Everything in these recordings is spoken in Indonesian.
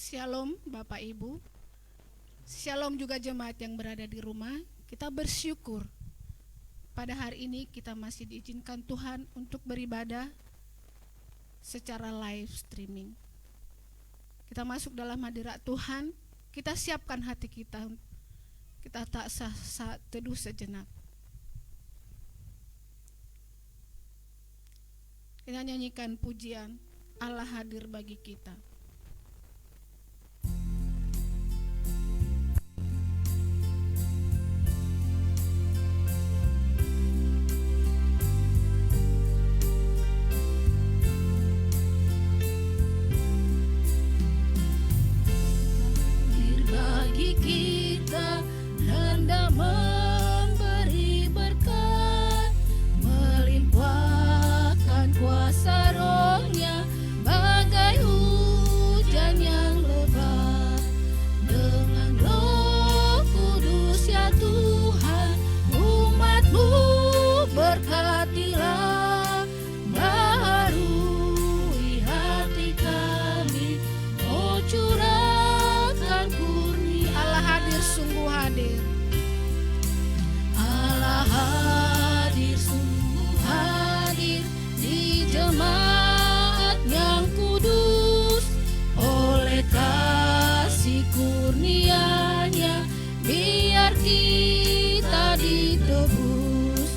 Shalom Bapak Ibu, Shalom juga jemaat yang berada di rumah. Kita bersyukur pada hari ini kita masih diizinkan Tuhan untuk beribadah secara live streaming. Kita masuk dalam hadirat Tuhan, kita siapkan hati kita tak sah teduh sejenak. Kita nyanyikan pujian Allah hadir bagi kita. Kita hendak memberi berkat, melimpahkan kuasa Roh-Nya bagai hujan yang lebat. Dengan Roh Kudus ya Tuhan, umat-Mu berkatilah, baharui hati kami, oh curahkan kurnia. Allah hadir, sungguh hadir. Allah hadir, sungguh hadir di jemaat yang kudus. Oleh kasih kurnia-Nya biar kita ditebus.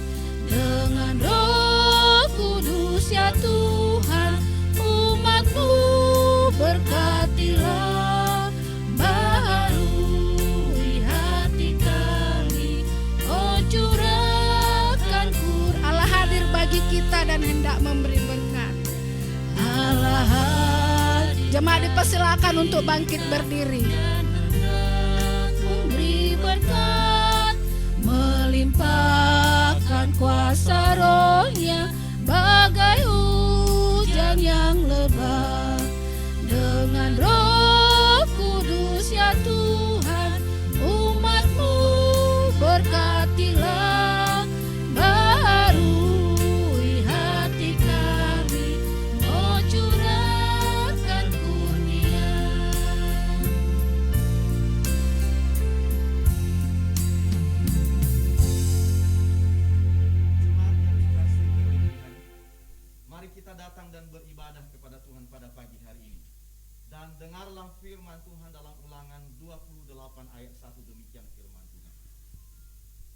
Dengan Roh Kudus ya Tuhan, umat-Mu berkatilah, baharui hati kami, oh curahkan kurnia. Allah hadir bagi kita dan hendak memberi berkat. Allah hadir Jemaat dipersilakan untuk bangkit berdiri. dan hendak memberi berkat, melimpahkan kuasa Roh-Nya bagai hujan yang lebat. Dengan Roh Kudus ya Tuhan, umat-Mu berkatilah, baharui hati kami, oh curahkan kurnia. Jemaat yang dikasihi oleh Tuhan, mari kita datang dan beribadah kepada Tuhan pada pagi hari ini. Dan dengarlah firman Tuhan dalam Ulangan 28 ayat 1, demikian firman Tuhan.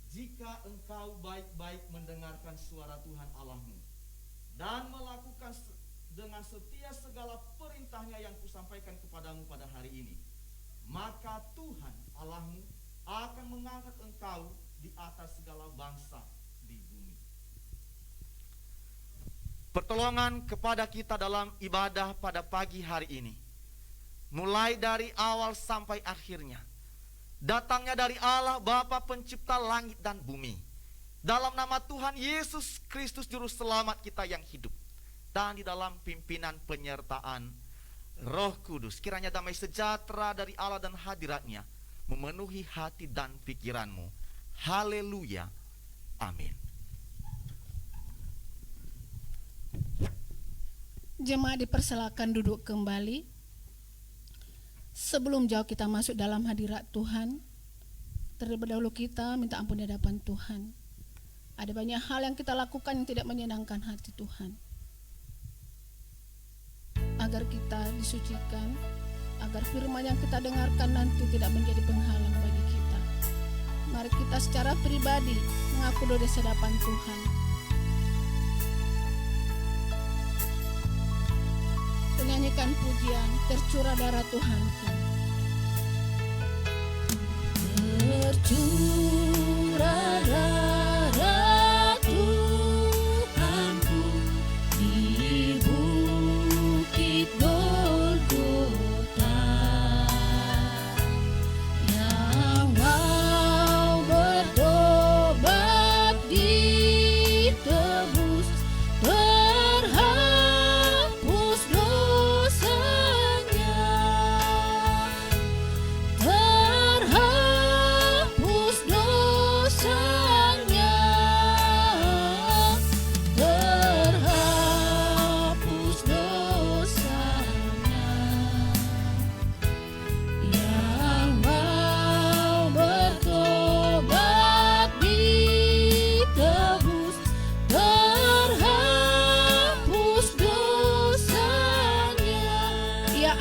Jika engkau baik-baik mendengarkan suara Tuhan Allahmu dan melakukan dengan setia segala perintahnya yang kusampaikan kepadamu pada hari ini, maka Tuhan Allahmu akan mengangkat engkau di atas segala bangsa di bumi. Pertolongan kepada kita dalam ibadah pada pagi hari ini, mulai dari awal sampai akhirnya, datangnya dari Allah Bapa pencipta langit dan bumi. Dalam nama Tuhan Yesus Kristus Juru Selamat kita yang hidup, dan di dalam pimpinan penyertaan Roh Kudus, kiranya damai sejahtera dari Allah dan hadirat-Nya memenuhi hati dan pikiranmu. Haleluya. Amin. Jemaat dipersilakan duduk kembali. Sebelum jauh kita masuk dalam hadirat Tuhan, terlebih dahulu kita minta ampun di hadapan Tuhan. Ada banyak hal yang kita lakukan yang tidak menyenangkan hati Tuhan. Agar kita disucikan, agar firman yang kita dengarkan nanti tidak menjadi penghalang bagi kita. Mari kita secara pribadi mengaku dosa di hadapan Tuhan. Menyanyikan pujian tercurah darah Tuhanku. Tercurah darah Tuhanku di bukit Golgota, yang mau bertobat ditebus, terhapus dosanya, terhapus dosanya.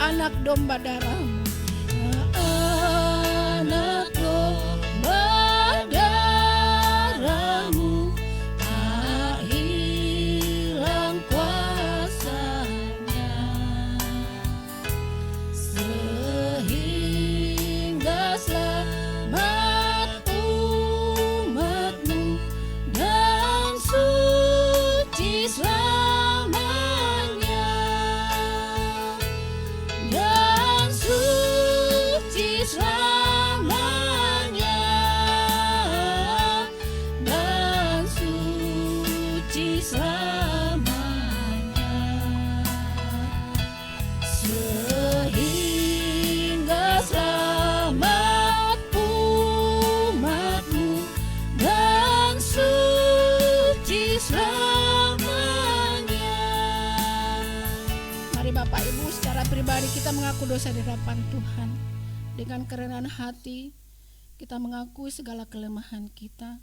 anak domba darah-Mu. Anak domba darah-Mu tak hilang kuasanya, sehingga selamat umat-Mu dan suci selamanya, dan suci selamanya, dan suci selamanya, sehingga selamat umat-Mu dan suci selamanya. Mari Bapak Ibu secara pribadi kita mengaku dosa di hadapan Tuhan. Dengan kerendahan hati kita mengakui segala kelemahan kita.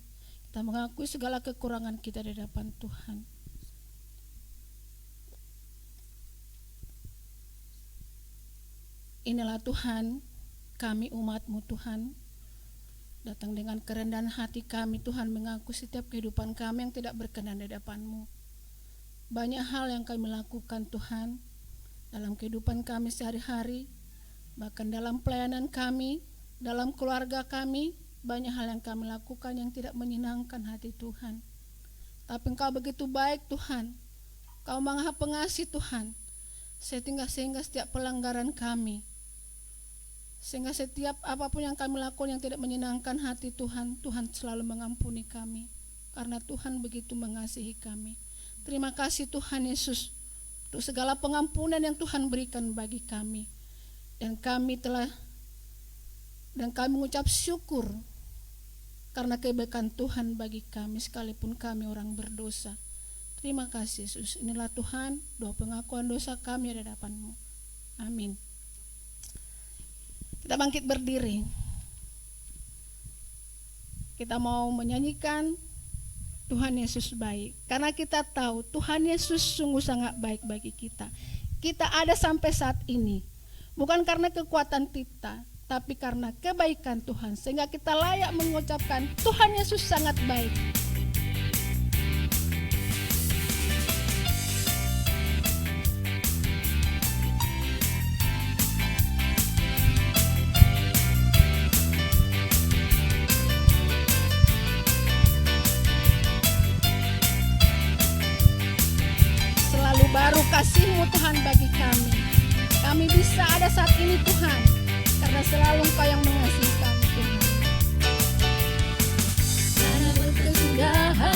Kita mengakui segala kekurangan kita di hadapan Tuhan. Inilah Tuhan, kami umat-Mu Tuhan. Datang dengan kerendahan hati kami Tuhan, mengaku setiap kehidupan kami yang tidak berkenan di hadapan-Mu. Banyak hal yang kami lakukan Tuhan dalam kehidupan kami sehari-hari, bahkan dalam pelayanan kami, dalam keluarga kami, banyak hal yang kami lakukan yang tidak menyenangkan hati Tuhan. Tapi Engkau begitu baik Tuhan, Engkau Maha Pengasih Tuhan, sehingga setiap pelanggaran kami, sehingga setiap apapun yang kami lakukan yang tidak menyenangkan hati Tuhan, Tuhan selalu mengampuni kami, karena Tuhan begitu mengasihi kami. Terima kasih Tuhan Yesus untuk segala pengampunan yang Tuhan berikan bagi kami. Dan kami mengucap syukur karena kebaikan Tuhan bagi kami sekalipun kami orang berdosa. Terima kasih Yesus. Inilah Tuhan doa pengakuan dosa kami di hadapan-Mu. Amin. Kita bangkit berdiri. Kita mau menyanyikan Tuhan Yesus baik. Karena kita tahu Tuhan Yesus sungguh sangat baik bagi kita. Kita ada sampai saat ini bukan karena kekuatan kita, tapi karena kebaikan Tuhan, sehingga kita layak mengucapkan Tuhan Yesus sangat baik. Selalu baru kasih-Mu Tuhan bagi kami. Kami bisa ada saat ini Tuhan, karena selalu Engkau yang mengasihi kami Tuhan. Karena berkesudahan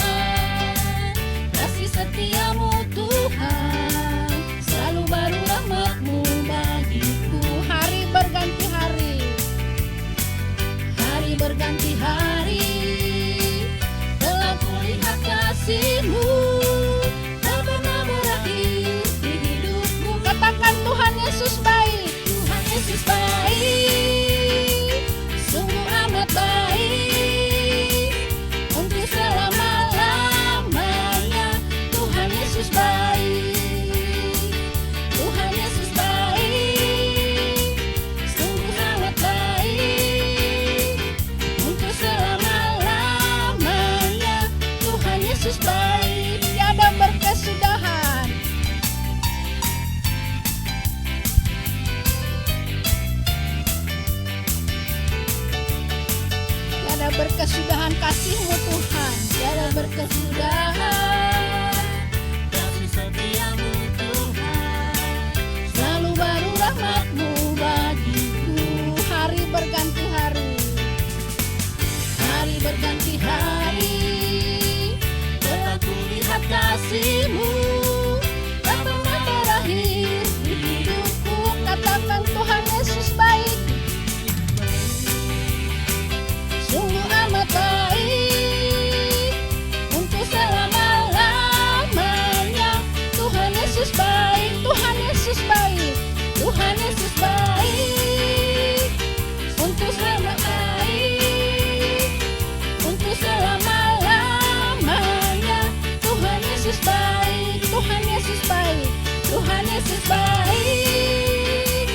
kasih setia-Mu Tuhan, selalu baru rahmat-Mu bagiku. Hari berganti hari, Hari berganti hari, telah kulihat kasih-Mu tak pernah berakhir di hidupku. katakan Tuhan Yesus baik. Tuhan Yesus baik, sungguh amat baik, untuk selama-lamanya. Tuhan Yesus baik, Tuhan Yesus baik, sungguh amat baik, untuk selama-lamanya. Tuhan Yesus baik, Tiada berkesudahan, tiada berkesudahan kasih-Mu Tuhan. tiada berkesudahan kasih setia-Mu Tuhan, selalu baru rahmat-Mu bagiku. Hari berganti hari, Hari berganti hari, telah kulihat kasih-Mu tak pernah berakhir di hidupku. katakan Tuhan Yesus baik. Sungguh amat baik, untuk selama-lamanya. Tuhan Yesus baik, Tuhan Yesus baik. Tuhan Yesus baik, untuk selamat baik, untuk selama-lamanya. Tuhan Yesus baik, Tuhan Yesus baik. Tuhan Yesus baik,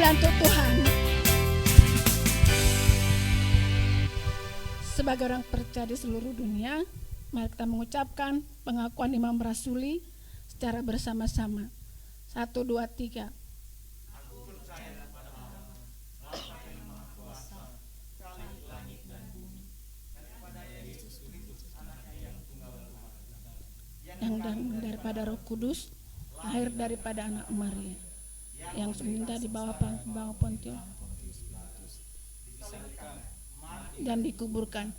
indah untuk Tuhan. Sebagai orang percaya di seluruh dunia, mari kita mengucapkan pengakuan imam rasuli secara bersama-sama. 1, 2, 3. Yang daripada Roh Kudus, lahir daripada anak Maria, yang seminta di bawah Pontius dan dikuburkan,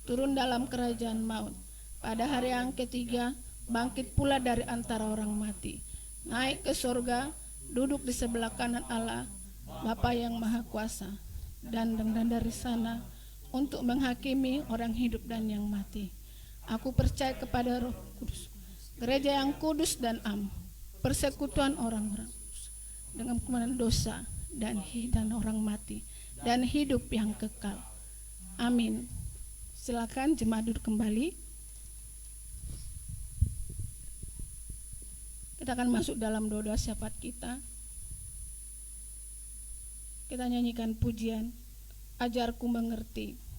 turun dalam kerajaan maut, pada hari yang ketiga bangkit pula dari antara orang mati, naik ke surga, duduk di sebelah kanan Allah Bapa yang Maha Kuasa, dan dari sana untuk menghakimi orang hidup dan yang mati. Aku percaya kepada Roh Kudus, gereja yang kudus dan am, persekutuan orang-orang dengan pengampunan dosa dan orang mati dan hidup yang kekal. Amin. Silakan jemaat duduk kembali. Kita akan masuk dalam doa syafaat kita. Kita nyanyikan pujian Ajarku Mengerti.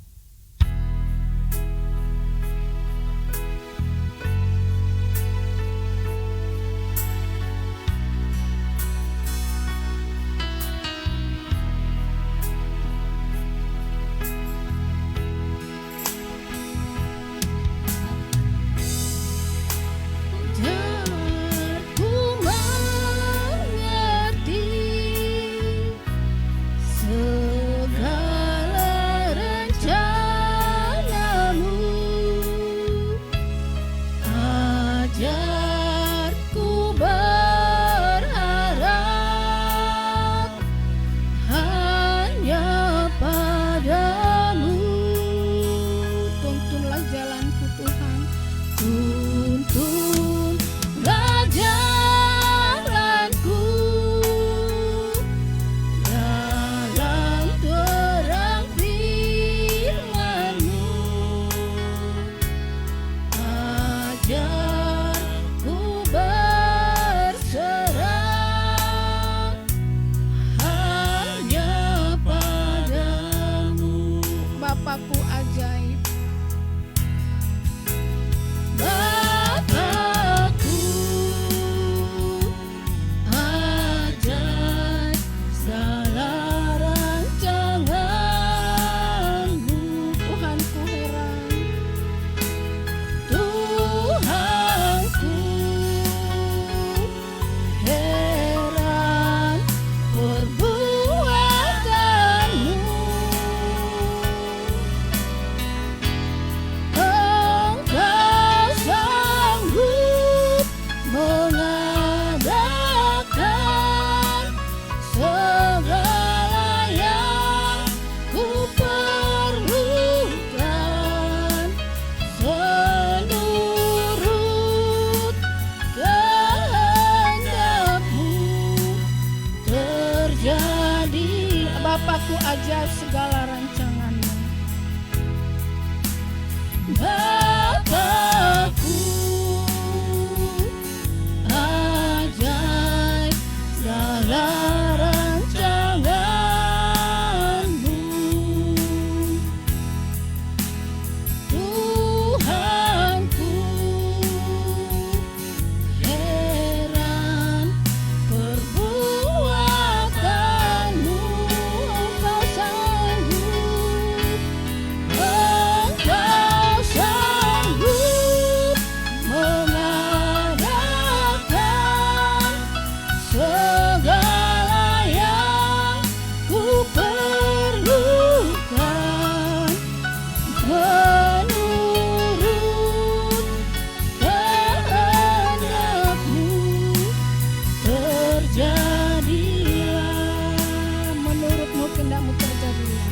Bapakku ajar segala rancanganmu. Bapakku ajar segala rancanganmu. Tuhanku heran perbuatanmu. Menurut kehendakmu terjadilah.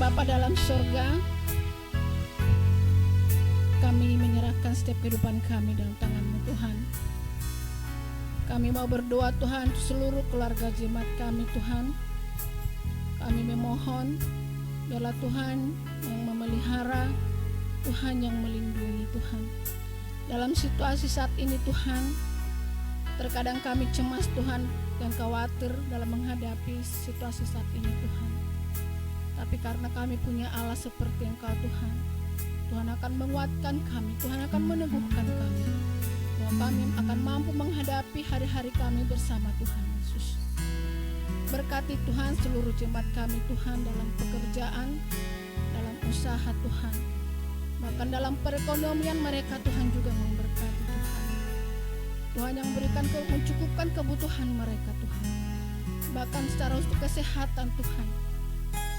Bapa dalam surga, kami menyerahkan setiap kehidupan kami dalam tangan-Mu Tuhan. Kami mau berdoa Tuhan untuk seluruh keluarga jemaat kami Tuhan. Kami memohon biarlah Tuhan yang memelihara, Tuhan yang melindungi Tuhan. Dalam situasi saat ini Tuhan, terkadang kami cemas Tuhan dan khawatir dalam menghadapi situasi saat ini Tuhan. Tapi karena kami punya Allah seperti Engkau Tuhan, Tuhan akan menguatkan kami, Tuhan akan meneguhkan kami, bahwa kami akan mampu menghadapi hari-hari kami bersama Tuhan Yesus. Berkati Tuhan seluruh jemaat kami Tuhan dalam pekerjaan, dalam usaha Tuhan. Bahkan dalam perekonomian mereka Tuhan juga memberkati Tuhan. Tuhan yang memberikan mencukupkan kebutuhan mereka Tuhan. Bahkan secara untuk kesehatan Tuhan.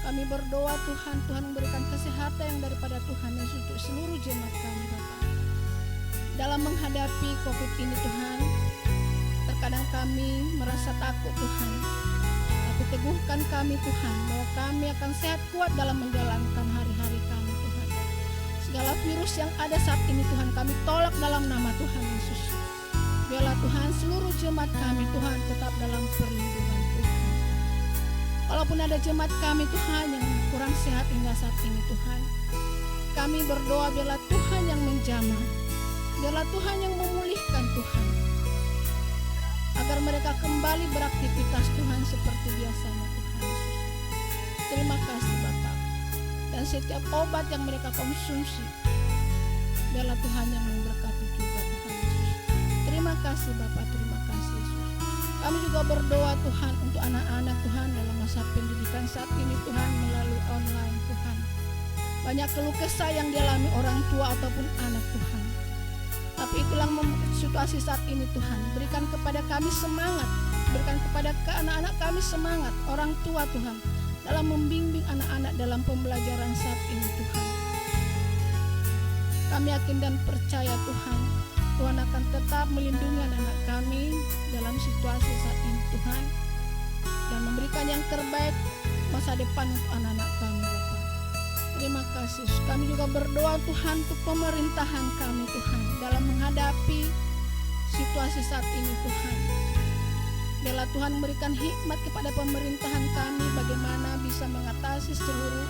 Kami berdoa Tuhan, Tuhan memberikan kesehatan yang daripada Tuhan Yesus untuk seluruh jemaat kami Bapak. Dalam menghadapi COVID ini Tuhan, terkadang kami merasa takut Tuhan. Tapi teguhkan kami Tuhan, bahwa kami akan sehat kuat dalam menjalankan hari-hari kami Tuhan. Segala virus yang ada saat ini Tuhan, kami tolak dalam nama Tuhan Yesus. Biarlah Tuhan seluruh jemaat kami Tuhan tetap dalam perlindungan Tuhan. Walaupun ada jemaat kami Tuhan yang kurang sehat hingga saat ini Tuhan, kami berdoa biarlah Tuhan yang menjamah, biarlah Tuhan yang memulihkan Tuhan, agar mereka kembali beraktivitas Tuhan seperti biasanya Tuhan Yesus. Terima kasih Bapak. Dan setiap obat yang mereka konsumsi, biarlah Tuhan yang memberkati juga Tuhan Yesus. Terima kasih Bapak, terima kasih Yesus. Kami juga berdoa Tuhan untuk anak-anak Tuhan dalam masa pendidikan saat ini Tuhan melalui online Tuhan. Banyak keluh kesah yang dialami orang tua ataupun anak Tuhan. Tapi itulah situasi saat ini Tuhan. Berikan kepada kami semangat, berikan kepada anak-anak kami semangat, orang tua Tuhan, dalam membimbing anak-anak dalam pembelajaran saat ini Tuhan. Kami yakin dan percaya Tuhan, Tuhan akan tetap melindungi anak-anak kami dalam situasi saat ini Tuhan, dan memberikan yang terbaik masa depan untuk anak-anak kami Bapak. Terima kasih. Kami juga berdoa Tuhan untuk pemerintahan kami Tuhan dalam menghadapi situasi saat ini Tuhan. Biarlah Tuhan memberikan hikmat kepada pemerintahan kami bagaimana bisa mengatasi seluruh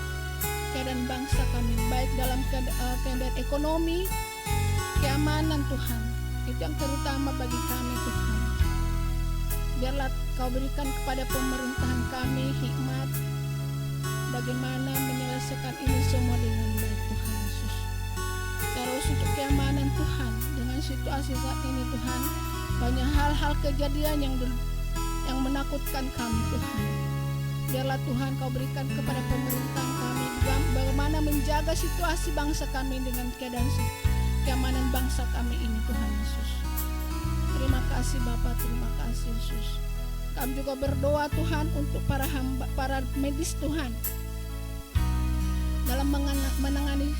keadaan bangsa kami, baik dalam keadaan ekonomi, keamanan Tuhan. Itu yang terutama bagi kami Tuhan. Biarlah Kau berikan kepada pemerintahan kami hikmat bagaimana menyelesaikan ini semua dengan baik Tuhan Yesus. Terus untuk keamanan Tuhan, dengan situasi saat ini Tuhan, banyak hal-hal kejadian yang menakutkan kami Tuhan. Biarlah Tuhan Kau berikan kepada pemerintahan kami bagaimana menjaga situasi bangsa kami dengan keamanan bangsa kami ini Tuhan Yesus. Terima kasih Bapa, terima kasih Yesus. Kami juga berdoa Tuhan untuk para hamba, para medis Tuhan, dalam menangani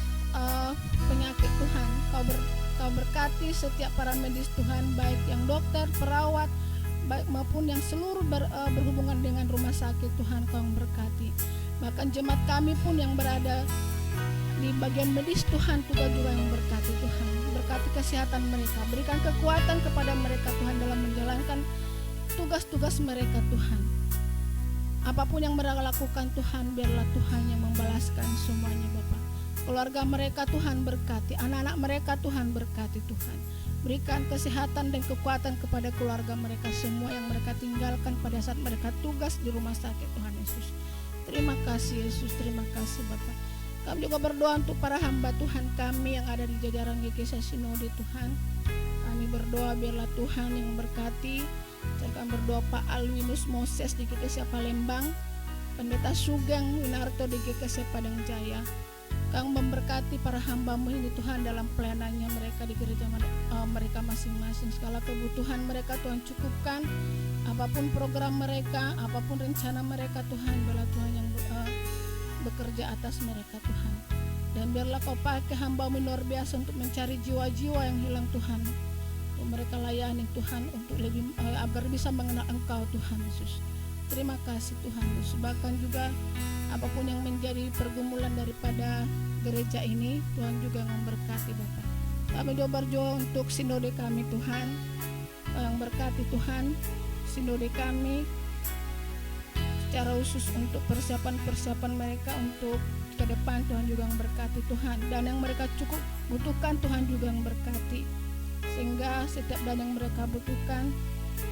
penyakit Tuhan. Kau berkati setiap para medis Tuhan, baik yang dokter, perawat, baik maupun yang seluruh berhubungan dengan rumah sakit Tuhan. Kau berkati. Bahkan jemaat kami pun yang berada di bagian medis Tuhan juga yang berkati Tuhan. Berkati kesehatan mereka, berikan kekuatan kepada mereka Tuhan dalam menjalankan tugas-tugas mereka Tuhan. Apapun yang mereka lakukan Tuhan, biarlah Tuhan yang membalaskan semuanya Bapa. Keluarga mereka Tuhan berkati, anak-anak mereka Tuhan berkati Tuhan. Berikan kesehatan dan kekuatan kepada keluarga mereka semua yang mereka tinggalkan pada saat mereka tugas di rumah sakit Tuhan Yesus. Terima kasih Yesus, terima kasih Bapa. Kami juga berdoa untuk para hamba Tuhan kami yang ada di jajaran GKC Sinode Tuhan. Kami berdoa biarlah Tuhan yang memberkati. Kami berdoa Pak Alwinus Moses di GKC Palembang, Pendeta Sugeng Winarto di GKC Padang Jaya. Kang memberkati para hamba-Mu ini Tuhan dalam pelayanannya mereka di gereja mereka masing-masing. Segala kebutuhan mereka Tuhan cukupkan. Apapun program mereka, apapun rencana mereka Tuhan, biarlah Tuhan yang bekerja atas mereka Tuhan. Dan biarlah Kau pakai hamba-Mu luar biasa untuk mencari jiwa-jiwa yang hilang Tuhan. Untuk mereka layani Tuhan untuk lebih agar bisa mengenal Engkau Tuhan Yesus. Terima kasih Tuhan Yesus. Bahkan juga apapun yang menjadi pergumulan daripada gereja ini, Tuhan juga memberkati Bapak. Kami juga berdoa untuk sinode kami Tuhan. yang berkati Tuhan sinode kami secara khusus untuk persiapan mereka untuk ke depan. Tuhan juga yang berkati Tuhan, dan yang mereka cukup butuhkan Tuhan juga yang berkati, sehingga setiap dan yang mereka butuhkan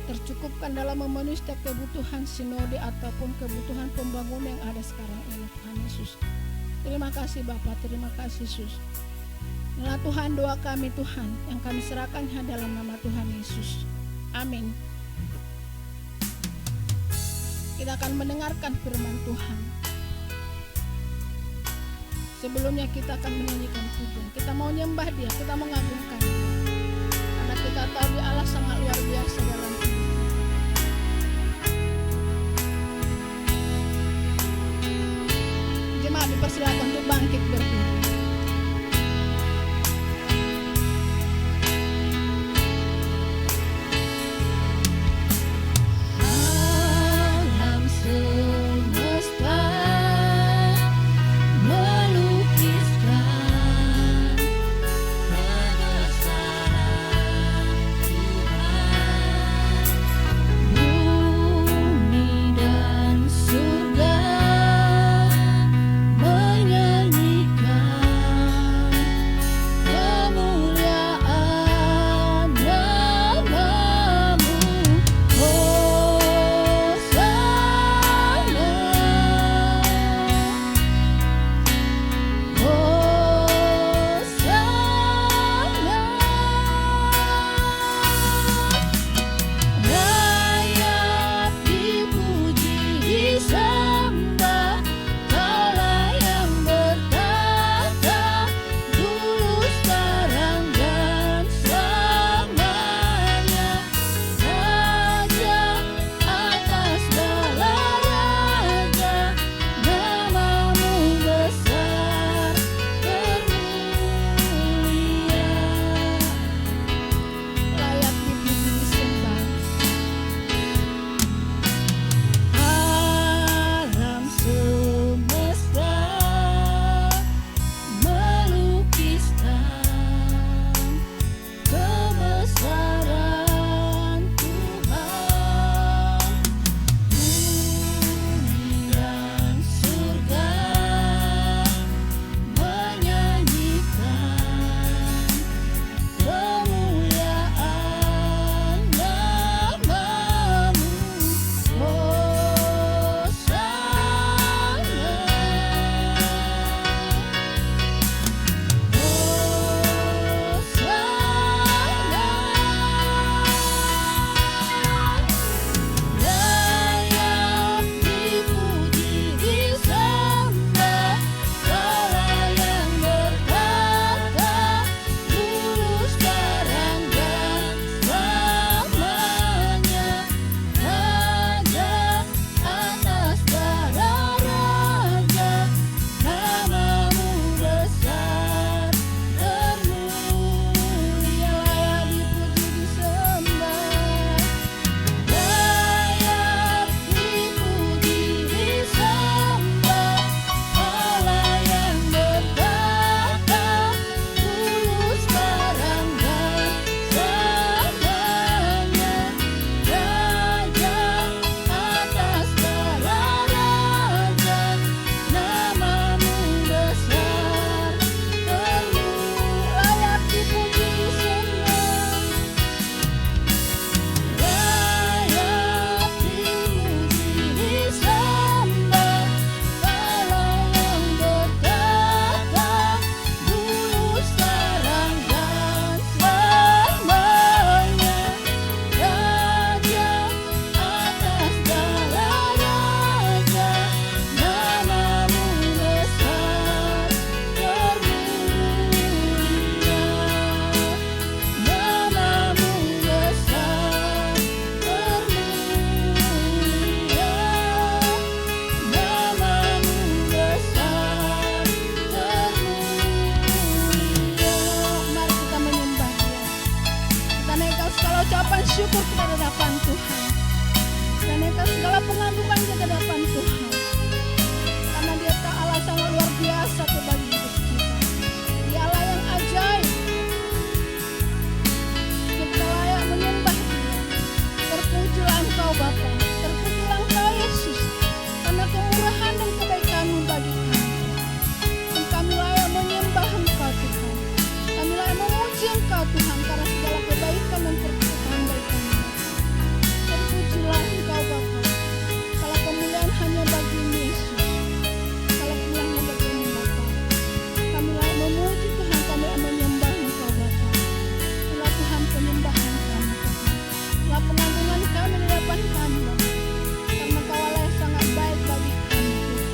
tercukupkan dalam memenuhi setiap kebutuhan sinode ataupun kebutuhan pembangunan yang ada sekarang ini. Tuhan Yesus, terima kasih Bapa, terima kasih Yesus. Inilah Tuhan doa kami Tuhan, yang kami serahkan dalam nama Tuhan Yesus. Amin. Kita akan mendengarkan firman Tuhan. Sebelumnya kita akan menyanyikan pujian. Kita mau nyembah Dia, kita mengagungkan Dia. Karena kita tahu Dia Allah sangat luar biasa dalam hidup. Jemaat dipersilakan untuk bangkit berdiri. Alam semesta melukiskan kebesaran Tuhan, bumi dan surga menyanyikan kemuliaan namamu. Layak dipuji disembah, Kaulah yang bertata dulu sekarang dan selamanya. Raja atas segala raja, namamu besar termulia. Layak dipuji disembah. Alam semesta melukiskan kebesaran Tuhan, bumi dan surga menyanyikan kemuliaan namamu. Layak dipuji disembah, Kaulah yang bertata dulu sekarang dan selamanya. Raja atas para raja, namamu besar termulia. Layak dipuji disembah, layak dipuji disembah, Kaulah yang bertata dulu sekarang dan selamanya. Raja atas segala raja, namamu besar termulia. Layak dipuji disembah, layak dipuji disembah, Kaulah yang bertata dulu sekarang dan selamanya. Raja atas segala raja, namamu besar termulia. Namamu besar termulia. Namamu besar termulia. Mari kita menyembah Dia. Kita naikkan segala ucapan syukur ke hadapan Tuhan. Kita naikkan segala pengagungan ke hadapan Tuhan. Karena Dia Allah sangat luar biasa bagi hidup kita. Dia Allah yang ajaib. Kita layak menyembah Dia. memuji Engkau Tuhan karena segala kebaikan dan perkataan dari kami. Terpujilah Engkau Bapa. Segala kemuliaan hanya bagi-Mu Yesus. Segala kemuliaan hanya bagi-Mu Bapa. Kamilah memuji Tuhan, kamilah menyembah Engkau Bapa. Inilah Tuhan penyembahan kami Tuhan. Inilah pengagungan kami di hadapan kami Bapa. Karena Kau Allah yang sangat baik bagi kami Tuhan.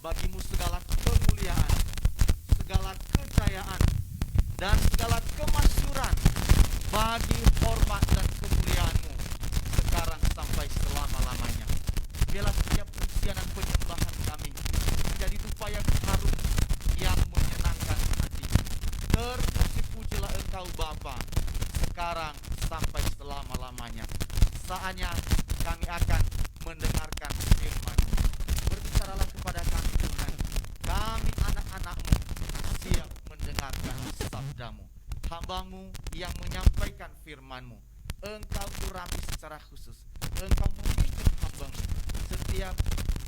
Bagimu segala kemuliaan, segala kejayaan, dan segala kemasyuran, bagi hormat dan kemuliaan-Mu sekarang sampai selama-lamanya. Biarlah setiap pujian dan penyembahan kami menjadi dupa yang harum yang menyenangkan hati. Terpuji-pujilah Engkau Bapa sekarang sampai selama-lamanya. Saatnya kami akan mendengarkan firman-Mu. Berbicaralah kepada kami Tuhan. Kami anak-anak-Mu siap mendengarkan sabda-Mu. Hamba-Mu yang menyampaikan firman-Mu, Engkau urapi secara khusus. Engkau memimpin hamba-Mu. Setiap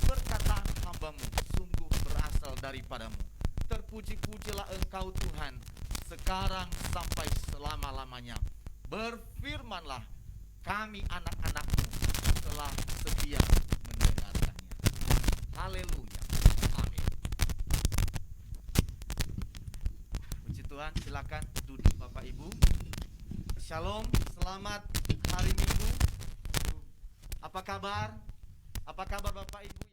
perkataan hamba-Mu sungguh berasal daripada-Mu. Terpuji-pujilah Engkau Tuhan sekarang sampai selama-lamanya. Berfirmanlah, kami anak-anak-Mu telah sedia mendengarkannya. Haleluya. Amin. Puji Tuhan, silakan duduk Bapak Ibu. Shalom, selamat hari Minggu. Apa kabar? Apa kabar Bapak Ibu?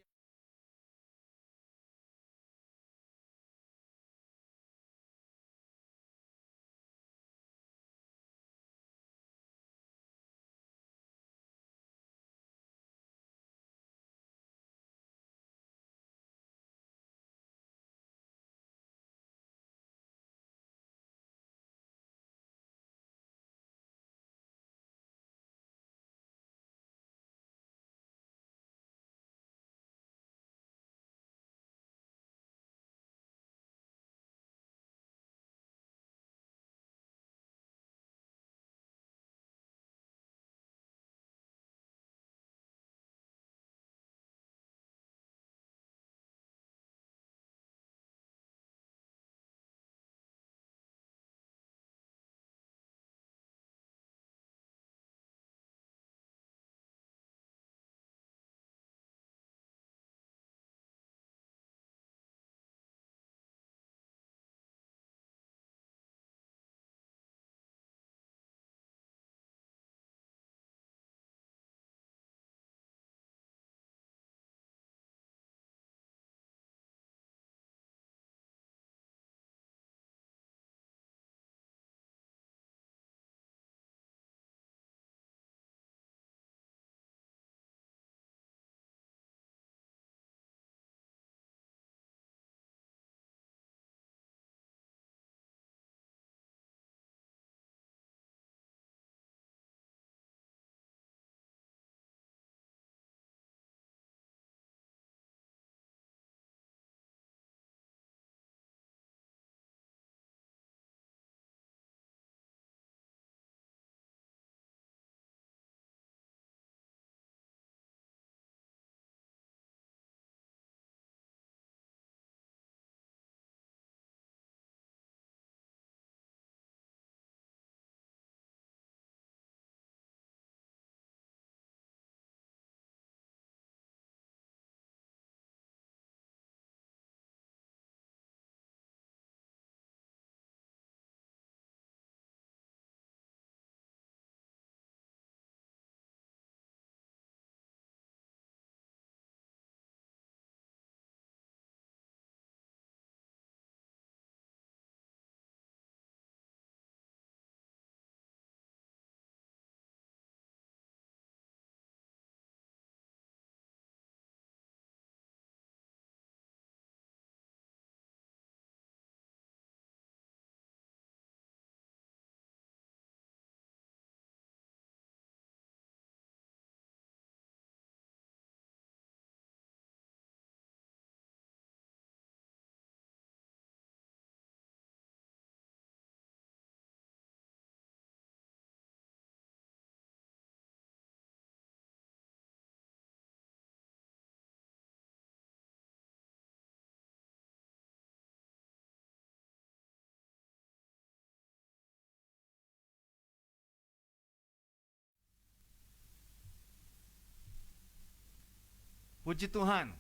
Puji Tuhan.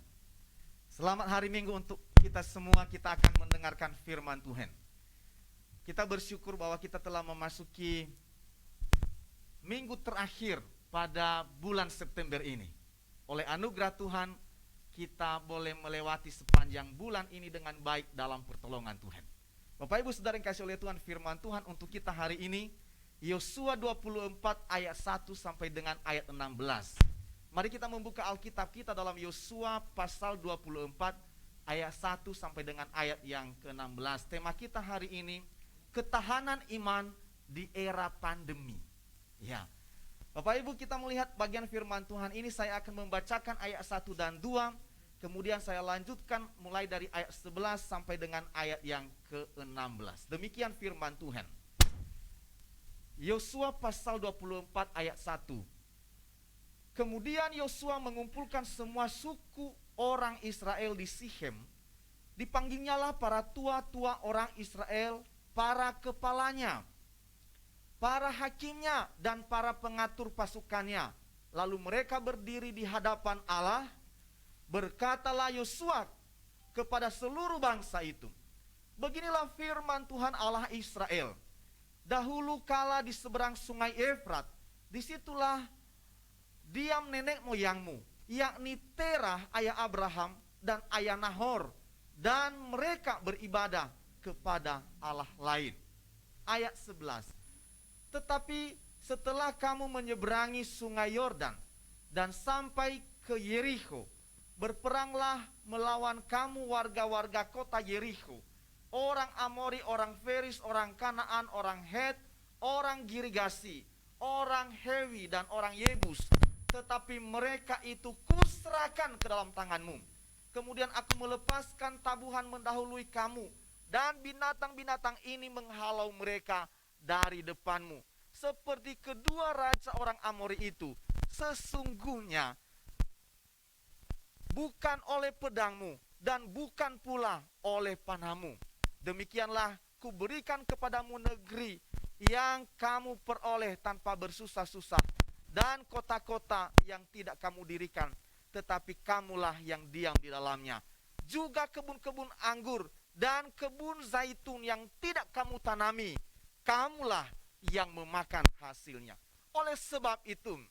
Selamat hari Minggu untuk kita semua. Kita akan mendengarkan firman Tuhan. Kita bersyukur bahwa kita telah memasuki minggu terakhir pada bulan September ini. Oleh anugerah Tuhan, kita boleh melewati sepanjang bulan ini dengan baik dalam pertolongan Tuhan. Bapak Ibu Saudara yang kasih oleh Tuhan, firman Tuhan untuk kita hari ini Yosua 24 ayat 1 sampai dengan ayat 16. Mari kita membuka Alkitab kita dalam Yosua pasal 24 ayat 1 sampai dengan ayat yang ke-16. Tema kita hari ini, ketahanan iman di era pandemi. Ya, Bapak Ibu, kita melihat bagian firman Tuhan ini. Saya akan membacakan ayat 1 dan 2. Kemudian saya lanjutkan mulai dari ayat 11 sampai dengan ayat yang ke-16. Demikian firman Tuhan. Yosua pasal 24 ayat 1. Kemudian Yosua mengumpulkan semua suku orang Israel di Sichem. Dipanggilnyalah para tua-tua orang Israel, para kepalanya, para hakimnya, dan para pengatur pasukannya. Lalu mereka berdiri di hadapan Allah. Berkatalah Yosua kepada seluruh bangsa itu, beginilah firman Tuhan Allah Israel. Dahulu kala di seberang sungai Efrat, disitulah diam nenek moyangmu, yakni Terah ayah Abraham dan ayah Nahor, dan mereka beribadah kepada Allah lain. Ayat 11. Tetapi setelah kamu menyeberangi sungai Yordan dan sampai ke Yeriko, berperanglah melawan kamu warga-warga kota Yeriko, orang Amori, orang Feris, orang Kanaan, orang Het, orang Girigasi, orang Hewi, dan orang Yebus. Tetapi mereka itu kuserahkan ke dalam tanganmu. Kemudian aku melepaskan tabuhan mendahului kamu, dan binatang-binatang ini menghalau mereka dari depanmu. Seperti kedua raja orang Amori itu, sesungguhnya bukan oleh pedangmu dan bukan pula oleh panahmu. Demikianlah kuberikan kepadamu negeri yang kamu peroleh tanpa bersusah-susah, dan kota-kota yang tidak kamu dirikan, tetapi kamulah yang diam di dalamnya. Juga kebun-kebun anggur dan kebun zaitun yang tidak kamu tanami, kamulah yang memakan hasilnya. Oleh sebab itu,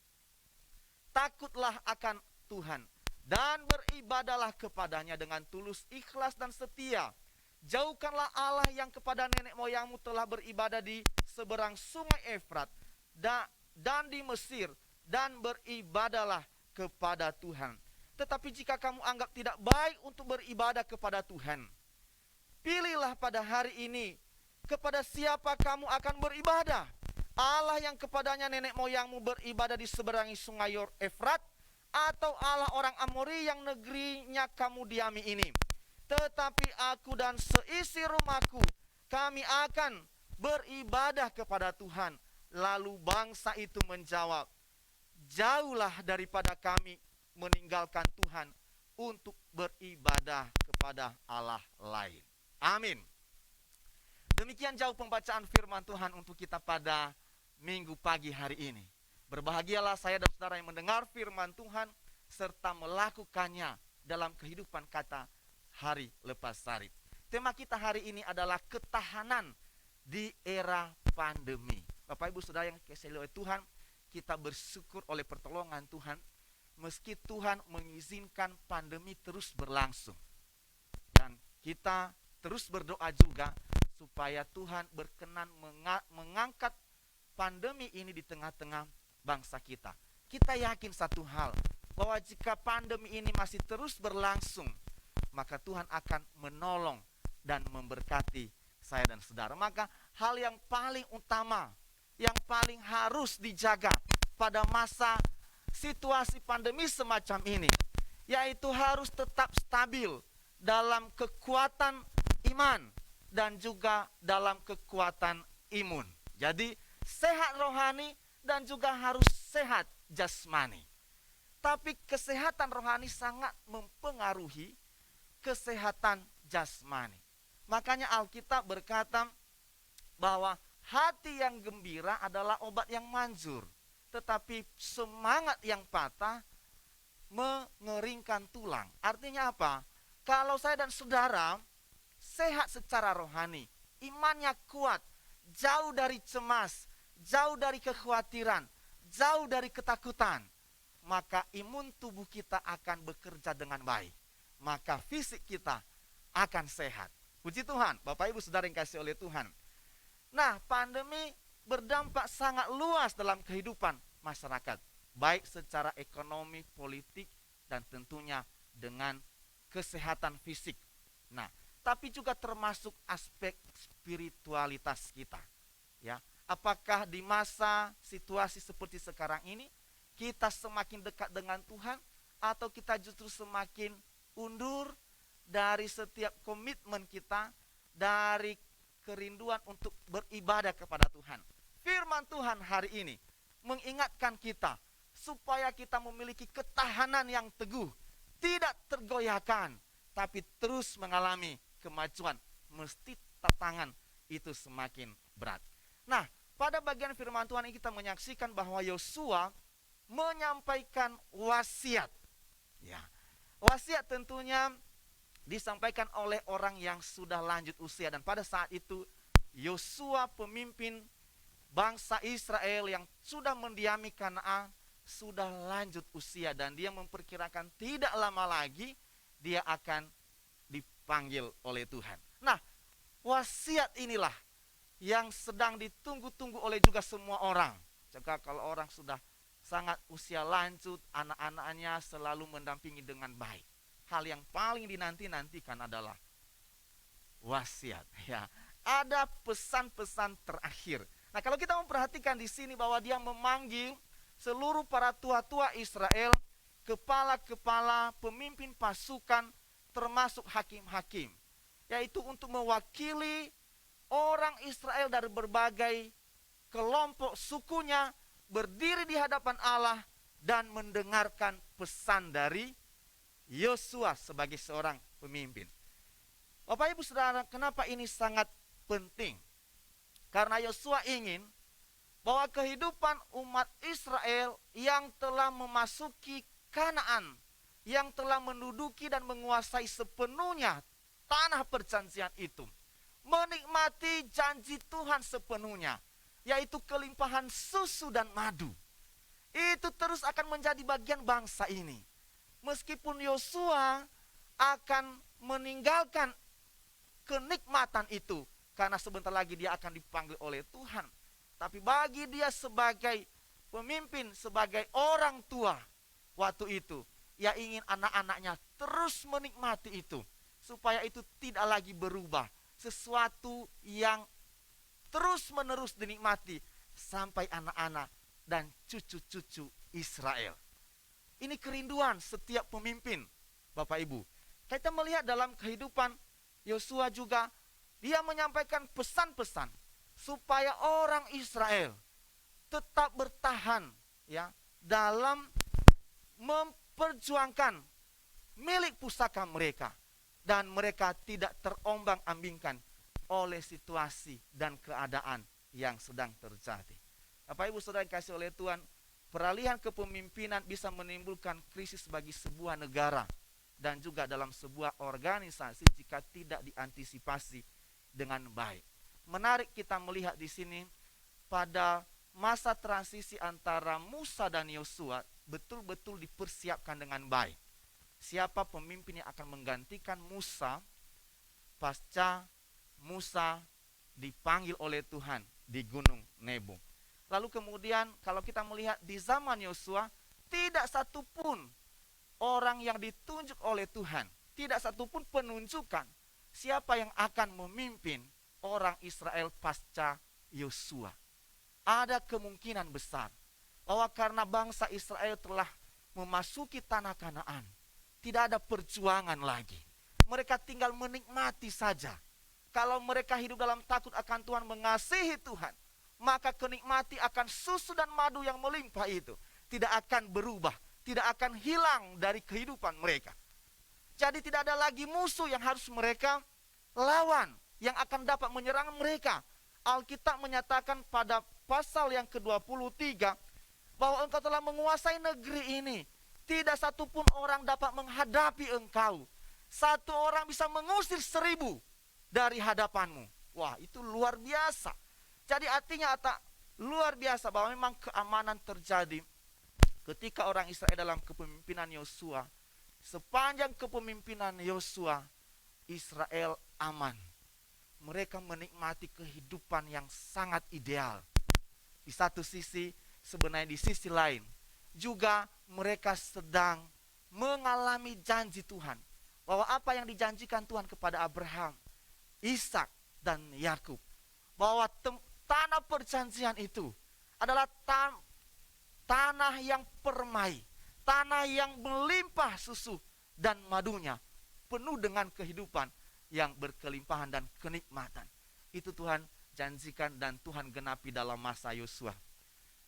takutlah akan Tuhan dan beribadahlah kepadanya dengan tulus, ikhlas, dan setia. Jauhkanlah Allah yang kepada nenek moyangmu telah beribadah di seberang sungai Efrat dan di Mesir, dan beribadahlah kepada Tuhan. Tetapi jika kamu anggap tidak baik untuk beribadah kepada Tuhan, pilihlah pada hari ini kepada siapa kamu akan beribadah. Allah yang kepadanya nenek moyangmu beribadah di seberangi sungai Efrat, atau Allah orang Amori yang negerinya kamu diami ini. Tetapi aku dan seisi rumahku, kami akan beribadah kepada Tuhan. Lalu bangsa itu menjawab, jauhlah daripada kami meninggalkan Tuhan untuk beribadah kepada Allah lain. Amin. Demikian jauh pembacaan firman Tuhan untuk kita pada minggu pagi hari ini. Berbahagialah saya dan saudara yang mendengar firman Tuhan serta melakukannya dalam kehidupan kata hari lepas hari. Tema kita hari ini adalah ketahanan di era pandemi. Bapak Ibu Saudara yang dikasihi oleh Tuhan, kita bersyukur oleh pertolongan Tuhan meski Tuhan mengizinkan pandemi terus berlangsung. Dan kita terus berdoa juga supaya Tuhan berkenan mengangkat pandemi ini di tengah-tengah bangsa kita. Kita yakin satu hal, bahwa jika pandemi ini masih terus berlangsung, maka Tuhan akan menolong dan memberkati saya dan saudara. Maka hal yang paling utama, yang paling harus dijaga pada masa situasi pandemi semacam ini, yaitu harus tetap stabil dalam kekuatan iman dan juga dalam kekuatan imun. Jadi sehat rohani dan juga harus sehat jasmani. Tapi kesehatan rohani sangat mempengaruhi kesehatan jasmani. Makanya Alkitab berkata bahwa hati yang gembira adalah obat yang manjur, tetapi semangat yang patah mengeringkan tulang. Artinya apa? Kalau saya dan saudara sehat secara rohani, imannya kuat, jauh dari cemas, jauh dari kekhawatiran, jauh dari ketakutan, maka imun tubuh kita akan bekerja dengan baik. Maka fisik kita akan sehat. Puji Tuhan, Bapak Ibu Saudara yang kasih oleh Tuhan. Nah, pandemi berdampak sangat luas dalam kehidupan masyarakat, baik secara ekonomi, politik, dan tentunya dengan kesehatan fisik. Nah, tapi juga termasuk aspek spiritualitas kita. Ya, apakah di masa situasi seperti sekarang ini kita semakin dekat dengan Tuhan, atau kita justru semakin undur dari setiap komitmen kita, dari kerinduan untuk beribadah kepada Tuhan. Firman Tuhan hari ini mengingatkan kita supaya kita memiliki ketahanan yang teguh, tidak tergoyahkan, tapi terus mengalami kemajuan. Mesti tantangan itu semakin berat. Nah, pada bagian firman Tuhan ini kita menyaksikan bahwa Yosua menyampaikan wasiat. Ya, wasiat tentunya disampaikan oleh orang yang sudah lanjut usia, dan pada saat itu Yosua pemimpin bangsa Israel yang sudah mendiami Kanaan sudah lanjut usia, dan dia memperkirakan tidak lama lagi dia akan dipanggil oleh Tuhan. Nah, wasiat inilah yang sedang ditunggu-tunggu oleh juga semua orang. Jika kalau orang sudah sangat usia lanjut, anak-anaknya selalu mendampingi dengan baik. Hal yang paling dinanti-nantikan adalah wasiat. Ya, ada pesan-pesan terakhir. Nah, kalau kita memperhatikan di sini bahwa dia memanggil seluruh para tua-tua Israel, kepala-kepala, pemimpin pasukan, termasuk hakim-hakim, yaitu untuk mewakili orang Israel dari berbagai kelompok sukunya berdiri di hadapan Allah dan mendengarkan pesan dari Yosua sebagai seorang pemimpin. Bapak Ibu Saudara, kenapa ini sangat penting? Karena Yosua ingin bahwa kehidupan umat Israel yang telah memasuki Kanaan, yang telah menduduki dan menguasai sepenuhnya tanah perjanjian itu, menikmati janji Tuhan sepenuhnya, yaitu kelimpahan susu dan madu, itu terus akan menjadi bagian bangsa ini. Meskipun Yosua akan meninggalkan kenikmatan itu, karena sebentar lagi dia akan dipanggil oleh Tuhan, tapi bagi dia sebagai pemimpin, sebagai orang tua waktu itu, ia ingin anak-anaknya terus menikmati itu, supaya itu tidak lagi berubah, sesuatu yang terus-menerus dinikmati sampai anak-anak dan cucu-cucu Israel. Ini kerinduan setiap pemimpin, Bapak Ibu. Kita melihat dalam kehidupan Yosua juga, dia menyampaikan pesan-pesan supaya orang Israel tetap bertahan, ya, dalam memperjuangkan milik pusaka mereka, dan mereka tidak terombang-ambingkan oleh situasi dan keadaan yang sedang terjadi. Bapak Ibu Saudara yang kasih oleh Tuhan, peralihan kepemimpinan bisa menimbulkan krisis bagi sebuah negara dan juga dalam sebuah organisasi jika tidak diantisipasi dengan baik. Menarik kita melihat di sini pada masa transisi antara Musa dan Yosua betul-betul dipersiapkan dengan baik. Siapa pemimpin yang akan menggantikan Musa pasca Musa dipanggil oleh Tuhan di Gunung Nebo. Lalu kemudian kalau kita melihat di zaman Yosua, tidak satupun orang yang ditunjuk oleh Tuhan, tidak satupun penunjukan siapa yang akan memimpin orang Israel pasca Yosua. Ada kemungkinan besar bahwa karena bangsa Israel telah memasuki tanah Kanaan, tidak ada perjuangan lagi. Mereka tinggal menikmati saja. Kalau mereka hidup dalam takut akan Tuhan, mengasihi Tuhan, maka kenikmati akan susu dan madu yang melimpah itu tidak akan berubah, tidak akan hilang dari kehidupan mereka. Jadi tidak ada lagi musuh yang harus mereka lawan, yang akan dapat menyerang mereka. Alkitab menyatakan pada pasal yang ke-23 bahwa engkau telah menguasai negeri ini Tidak satupun orang dapat menghadapi engkau. Satu orang bisa mengusir 1000 dari hadapanmu. Wah, itu luar biasa. Jadi artinya luar biasa bahwa memang keamanan terjadi ketika orang Israel dalam kepemimpinan Yosua. Sepanjang kepemimpinan Yosua, Israel aman. Mereka menikmati kehidupan yang sangat ideal. Di satu sisi, sebenarnya di sisi lain juga mereka sedang mengalami janji Tuhan, bahwa apa yang dijanjikan Tuhan kepada Abraham, Ishak, dan Yakub, bahwa tanah perjanjian itu adalah tanah yang permai, tanah yang melimpah susu dan madunya, penuh dengan kehidupan yang berkelimpahan dan kenikmatan. Itu Tuhan janjikan dan Tuhan genapi dalam masa Yosua.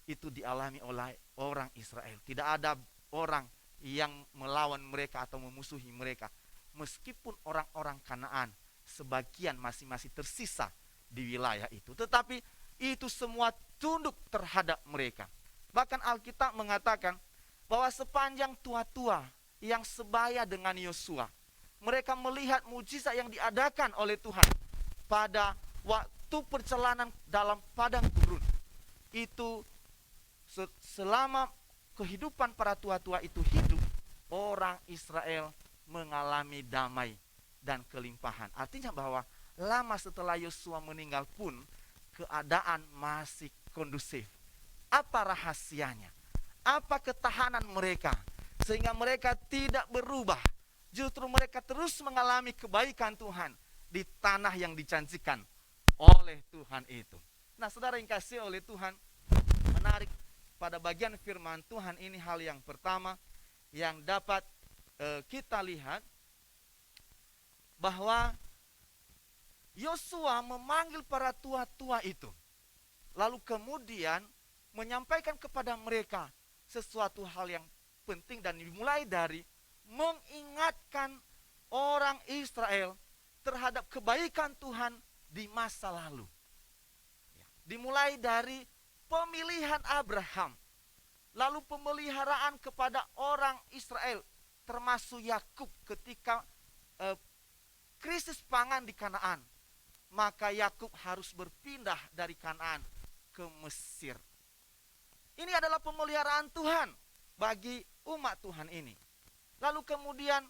Itu dialami oleh orang Israel. Tidak ada orang yang melawan mereka atau memusuhi mereka. Meskipun orang-orang Kanaan sebagian masih tersisa di wilayah itu, tetapi itu semua tunduk terhadap mereka. Bahkan Alkitab mengatakan bahwa sepanjang tua-tua yang sebaya dengan Yosua, mereka melihat mujizat yang diadakan oleh Tuhan pada waktu perjalanan dalam padang gurun. Itu selama kehidupan para tua-tua itu hidup, orang Israel mengalami damai dan kelimpahan. Artinya bahwa lama setelah Yosua meninggal pun keadaan masih kondusif. Apa rahasianya? Apa ketahanan mereka sehingga mereka tidak berubah? Justru mereka terus mengalami kebaikan Tuhan di tanah yang dijanjikan oleh Tuhan itu. Nah, saudara yang kasih oleh Tuhan, menarik pada bagian firman Tuhan ini, hal yang pertama yang dapat kita lihat bahwa Yosua memanggil para tua-tua itu, lalu kemudian menyampaikan kepada mereka sesuatu hal yang penting, dan dimulai dari mengingatkan orang Israel terhadap kebaikan Tuhan di masa lalu. Dimulai dari pemilihan Abraham, lalu pemeliharaan kepada orang Israel, termasuk Yakub ketika krisis pangan di Kanaan. Maka Yakub harus berpindah dari Kanaan ke Mesir. Ini adalah pemeliharaan Tuhan bagi umat Tuhan ini. Lalu kemudian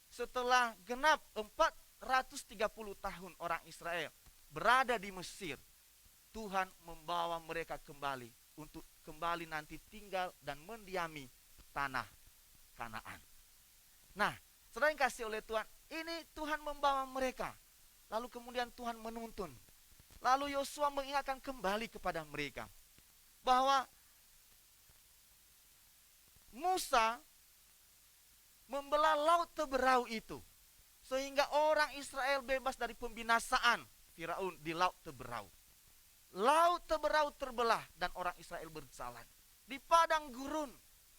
setelah genap 430 tahun orang Israel berada di Mesir, Tuhan membawa mereka kembali untuk kembali nanti tinggal dan mendiami tanah Kanaan. Nah, saudara yang kasih oleh Tuhan, ini Tuhan membawa mereka. Lalu kemudian Tuhan menuntun. Lalu Yosua mengingatkan kembali kepada mereka bahwa Musa membelah laut Teberau itu, sehingga orang Israel bebas dari pembinasaan Firaun di laut Teberau. Laut Teberau terbelah dan orang Israel berjalan. Di padang gurun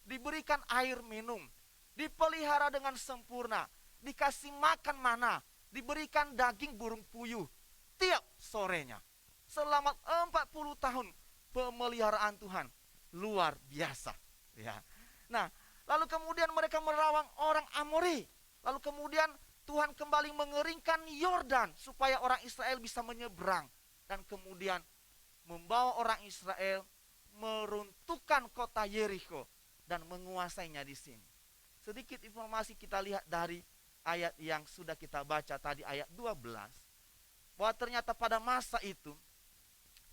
diberikan air minum, dipelihara dengan sempurna, dikasih makan mana, diberikan daging burung puyuh tiap sorenya. Selama 40 tahun pemeliharaan Tuhan luar biasa, ya. Nah, lalu kemudian mereka merawang orang Amori. Lalu kemudian Tuhan kembali mengeringkan Yordan supaya orang Israel bisa menyeberang, dan kemudian membawa orang Israel meruntuhkan kota Yeriko dan menguasainya di sini. Sedikit informasi kita lihat dari ayat yang sudah kita baca tadi, ayat 12, bahwa ternyata pada masa itu,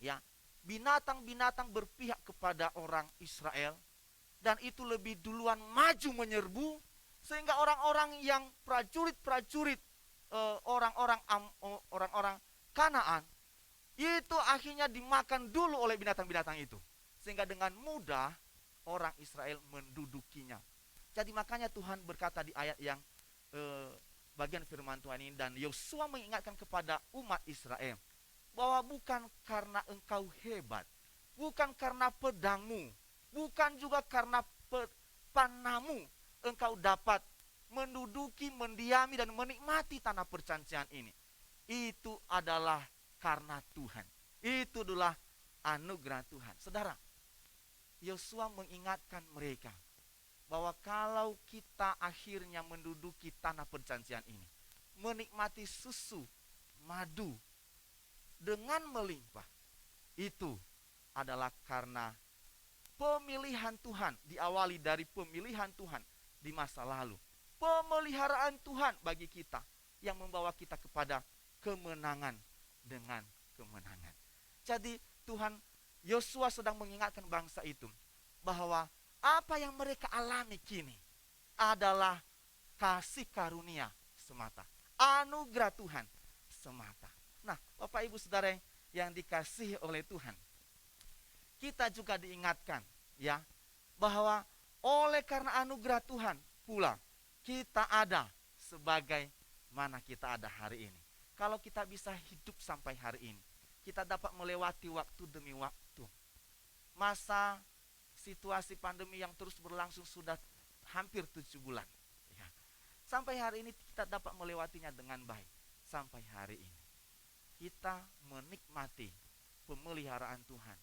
ya, binatang-binatang berpihak kepada orang Israel, dan itu lebih duluan maju menyerbu, sehingga orang-orang yang prajurit-prajurit orang-orang Kanaan itu akhirnya dimakan dulu oleh binatang-binatang itu, sehingga dengan mudah orang Israel mendudukinya. Jadi makanya Tuhan berkata di ayat yang bagian firman Tuhan ini, dan Yosua mengingatkan kepada umat Israel bahwa bukan karena engkau hebat, bukan karena pedangmu, bukan juga karena panahmu engkau dapat menduduki, mendiami, dan menikmati tanah perjanjian ini. Itu adalah karena Tuhan. Itu adalah anugerah Tuhan. Saudara, Yosua mengingatkan mereka bahwa kalau kita akhirnya menduduki tanah perjanjian ini, menikmati susu, madu dengan melimpah, itu adalah karena pemilihan Tuhan, diawali dari pemilihan Tuhan di masa lalu. Pemeliharaan Tuhan bagi kita yang membawa kita kepada kemenangan dengan kemenangan. Jadi Tuhan, Yosua sedang mengingatkan bangsa itu bahwa apa yang mereka alami kini adalah kasih karunia semata, anugerah Tuhan semata. Nah, Bapak Ibu Saudara yang dikasihi oleh Tuhan, kita juga diingatkan ya bahwa oleh karena anugerah Tuhan pula kita ada sebagai mana kita ada hari ini. Kalau kita bisa hidup sampai hari ini, kita dapat melewati waktu demi waktu. Masa situasi pandemi yang terus berlangsung sudah hampir 7 bulan ya. Sampai hari ini kita dapat melewatinya dengan baik. Sampai hari ini kita menikmati pemeliharaan Tuhan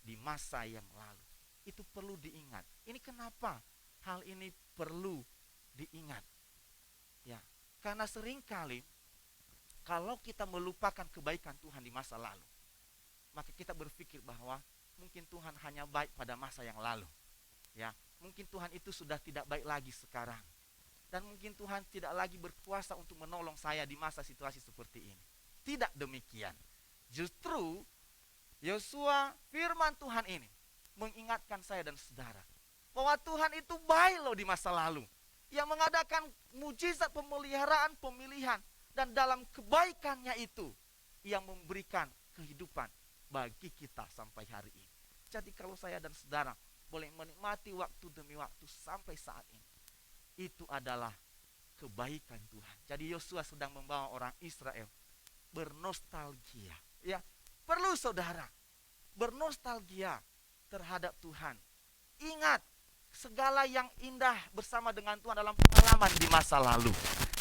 di masa yang lalu. Itu perlu diingat. Ini kenapa hal ini perlu diingat ya, karena seringkali kalau kita melupakan kebaikan Tuhan di masa lalu, maka kita berpikir bahwa mungkin Tuhan hanya baik pada masa yang lalu ya, mungkin Tuhan itu sudah tidak baik lagi sekarang, dan mungkin Tuhan tidak lagi berkuasa untuk menolong saya di masa situasi seperti ini. Tidak demikian. Justru Yosua, firman Tuhan ini mengingatkan saya dan saudara bahwa Tuhan itu baik loh di masa lalu, yang mengadakan mujizat pemeliharaan, pemilihan, dan dalam kebaikannya itu yang memberikan kehidupan bagi kita sampai hari ini. Jadi kalau saya dan saudara boleh menikmati waktu demi waktu sampai saat ini, itu adalah kebaikan Tuhan. Jadi Yosua sedang membawa orang Israel bernostalgia ya. Perlu saudara bernostalgia terhadap Tuhan. Ingat segala yang indah bersama dengan Tuhan dalam pengalaman di masa lalu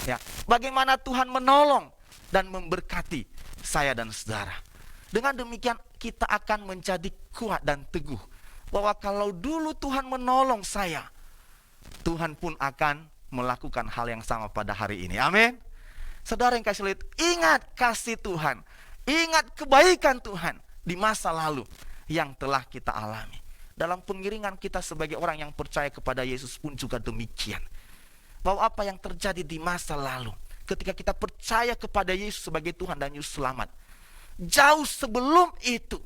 ya. Bagaimana Tuhan menolong dan memberkati saya dan saudara. Dengan demikian kita akan menjadi kuat dan teguh bahwa kalau dulu Tuhan menolong saya, Tuhan pun akan melakukan hal yang sama pada hari ini. Amin. Saudara yang kasih lihat, ingat kasih Tuhan, ingat kebaikan Tuhan di masa lalu yang telah kita alami. Dalam pengiringan kita sebagai orang yang percaya kepada Yesus pun juga demikian. Bahwa apa yang terjadi di masa lalu, ketika kita percaya kepada Yesus sebagai Tuhan dan Juru Selamat, jauh sebelum itu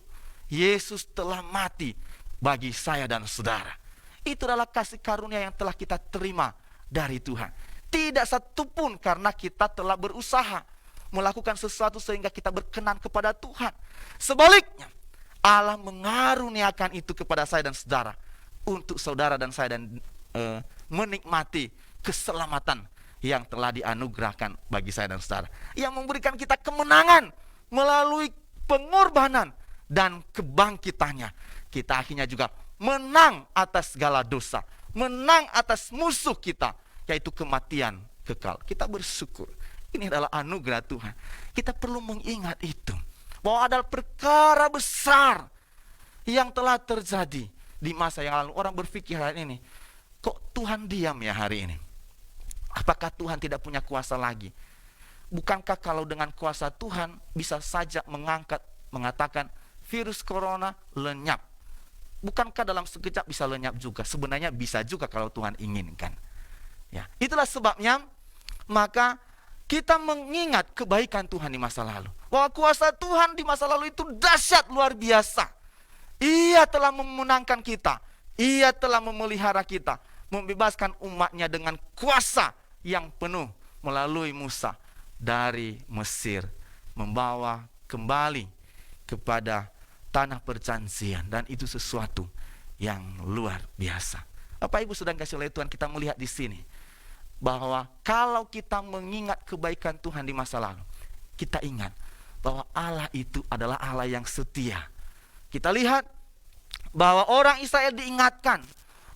Yesus telah mati bagi saya dan saudara. Itu adalah kasih karunia yang telah kita terima dari Tuhan. Tidak satupun karena kita telah berusaha melakukan sesuatu sehingga kita berkenan kepada Tuhan. Sebaliknya, Allah mengaruniakan itu kepada saya dan saudara, untuk saudara dan saya dan menikmati keselamatan yang telah dianugerahkan bagi saya dan saudara, yang memberikan kita kemenangan melalui pengorbanan dan kebangkitannya. Kita akhirnya juga menang atas segala dosa, menang atas musuh kita, yaitu kematian kekal. Kita bersyukur. Ini adalah anugerah Tuhan. Kita perlu mengingat itu, bahwa ada perkara besar yang telah terjadi di masa yang lalu. Orang berpikir hari ini, kok Tuhan diam ya hari ini? Apakah Tuhan tidak punya kuasa lagi? Bukankah kalau dengan kuasa Tuhan bisa saja mengatakan virus corona lenyap? Bukankah dalam sekejap bisa lenyap juga? Sebenarnya bisa juga kalau Tuhan inginkan. Ya, itulah sebabnya maka kita mengingat kebaikan Tuhan di masa lalu. Bahwa kuasa Tuhan di masa lalu itu dahsyat luar biasa. Ia telah memenangkan kita. Ia telah memelihara kita. Membebaskan umatnya dengan kuasa yang penuh melalui Musa dari Mesir. Membawa kembali kepada tanah perjanjian. Dan itu sesuatu yang luar biasa. Bapak Ibu sedang kasih oleh Tuhan, kita melihat di sini bahwa kalau kita mengingat kebaikan Tuhan di masa lalu, kita ingat bahwa Allah itu adalah Allah yang setia. Kita lihat bahwa orang Israel diingatkan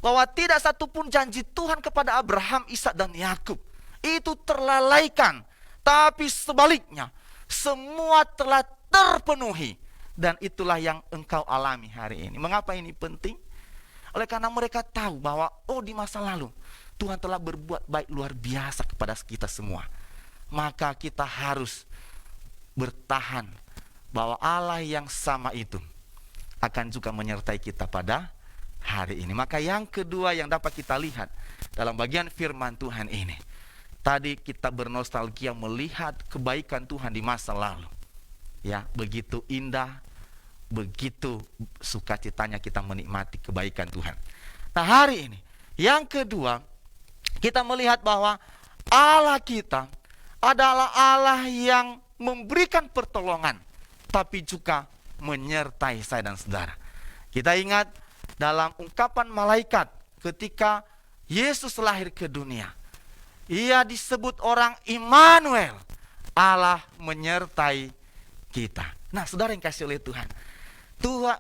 bahwa tidak satupun janji Tuhan kepada Abraham, Ishak dan Yakub itu terlalaikan, tapi sebaliknya semua telah terpenuhi. Dan itulah yang engkau alami hari ini. Mengapa ini penting? Oleh karena mereka tahu bahwa di masa lalu Tuhan telah berbuat baik luar biasa kepada kita semua. Maka kita harus bertahan bahwa Allah yang sama itu akan juga menyertai kita pada hari ini. Maka yang kedua yang dapat kita lihat dalam bagian firman Tuhan ini, tadi kita bernostalgia melihat kebaikan Tuhan di masa lalu. Ya, begitu indah, begitu sukacitanya kita menikmati kebaikan Tuhan. Nah, hari ini yang kedua, kita melihat bahwa Allah kita adalah Allah yang memberikan pertolongan, tapi juga menyertai saya dan saudara. Kita ingat dalam ungkapan malaikat ketika Yesus lahir ke dunia, Ia disebut orang Immanuel, Allah menyertai kita. Nah, saudara yang kasih oleh Tuhan,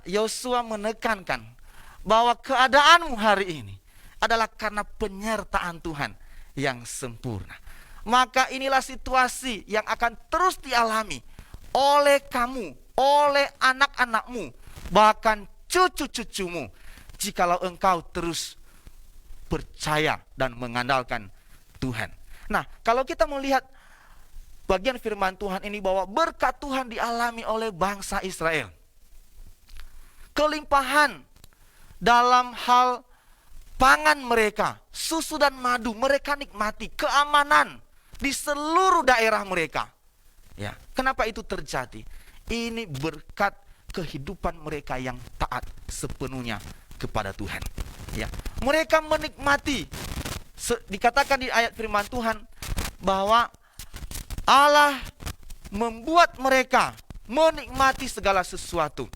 Yosua menekankan bahwa keadaanmu hari ini adalah karena penyertaan Tuhan yang sempurna. Maka inilah situasi yang akan terus dialami oleh kamu, oleh anak-anakmu, bahkan cucu-cucumu, jikalau engkau terus percaya dan mengandalkan Tuhan. Nah, kalau kita melihat bagian firman Tuhan ini bahwa berkat Tuhan dialami oleh bangsa Israel, kelimpahan dalam hal pangan mereka, susu dan madu mereka nikmati, keamanan di seluruh daerah mereka. Ya, kenapa itu terjadi? Ini berkat kehidupan mereka yang taat sepenuhnya kepada Tuhan. Ya, mereka menikmati, dikatakan di ayat firman Tuhan bahwa Allah membuat mereka menikmati segala sesuatu.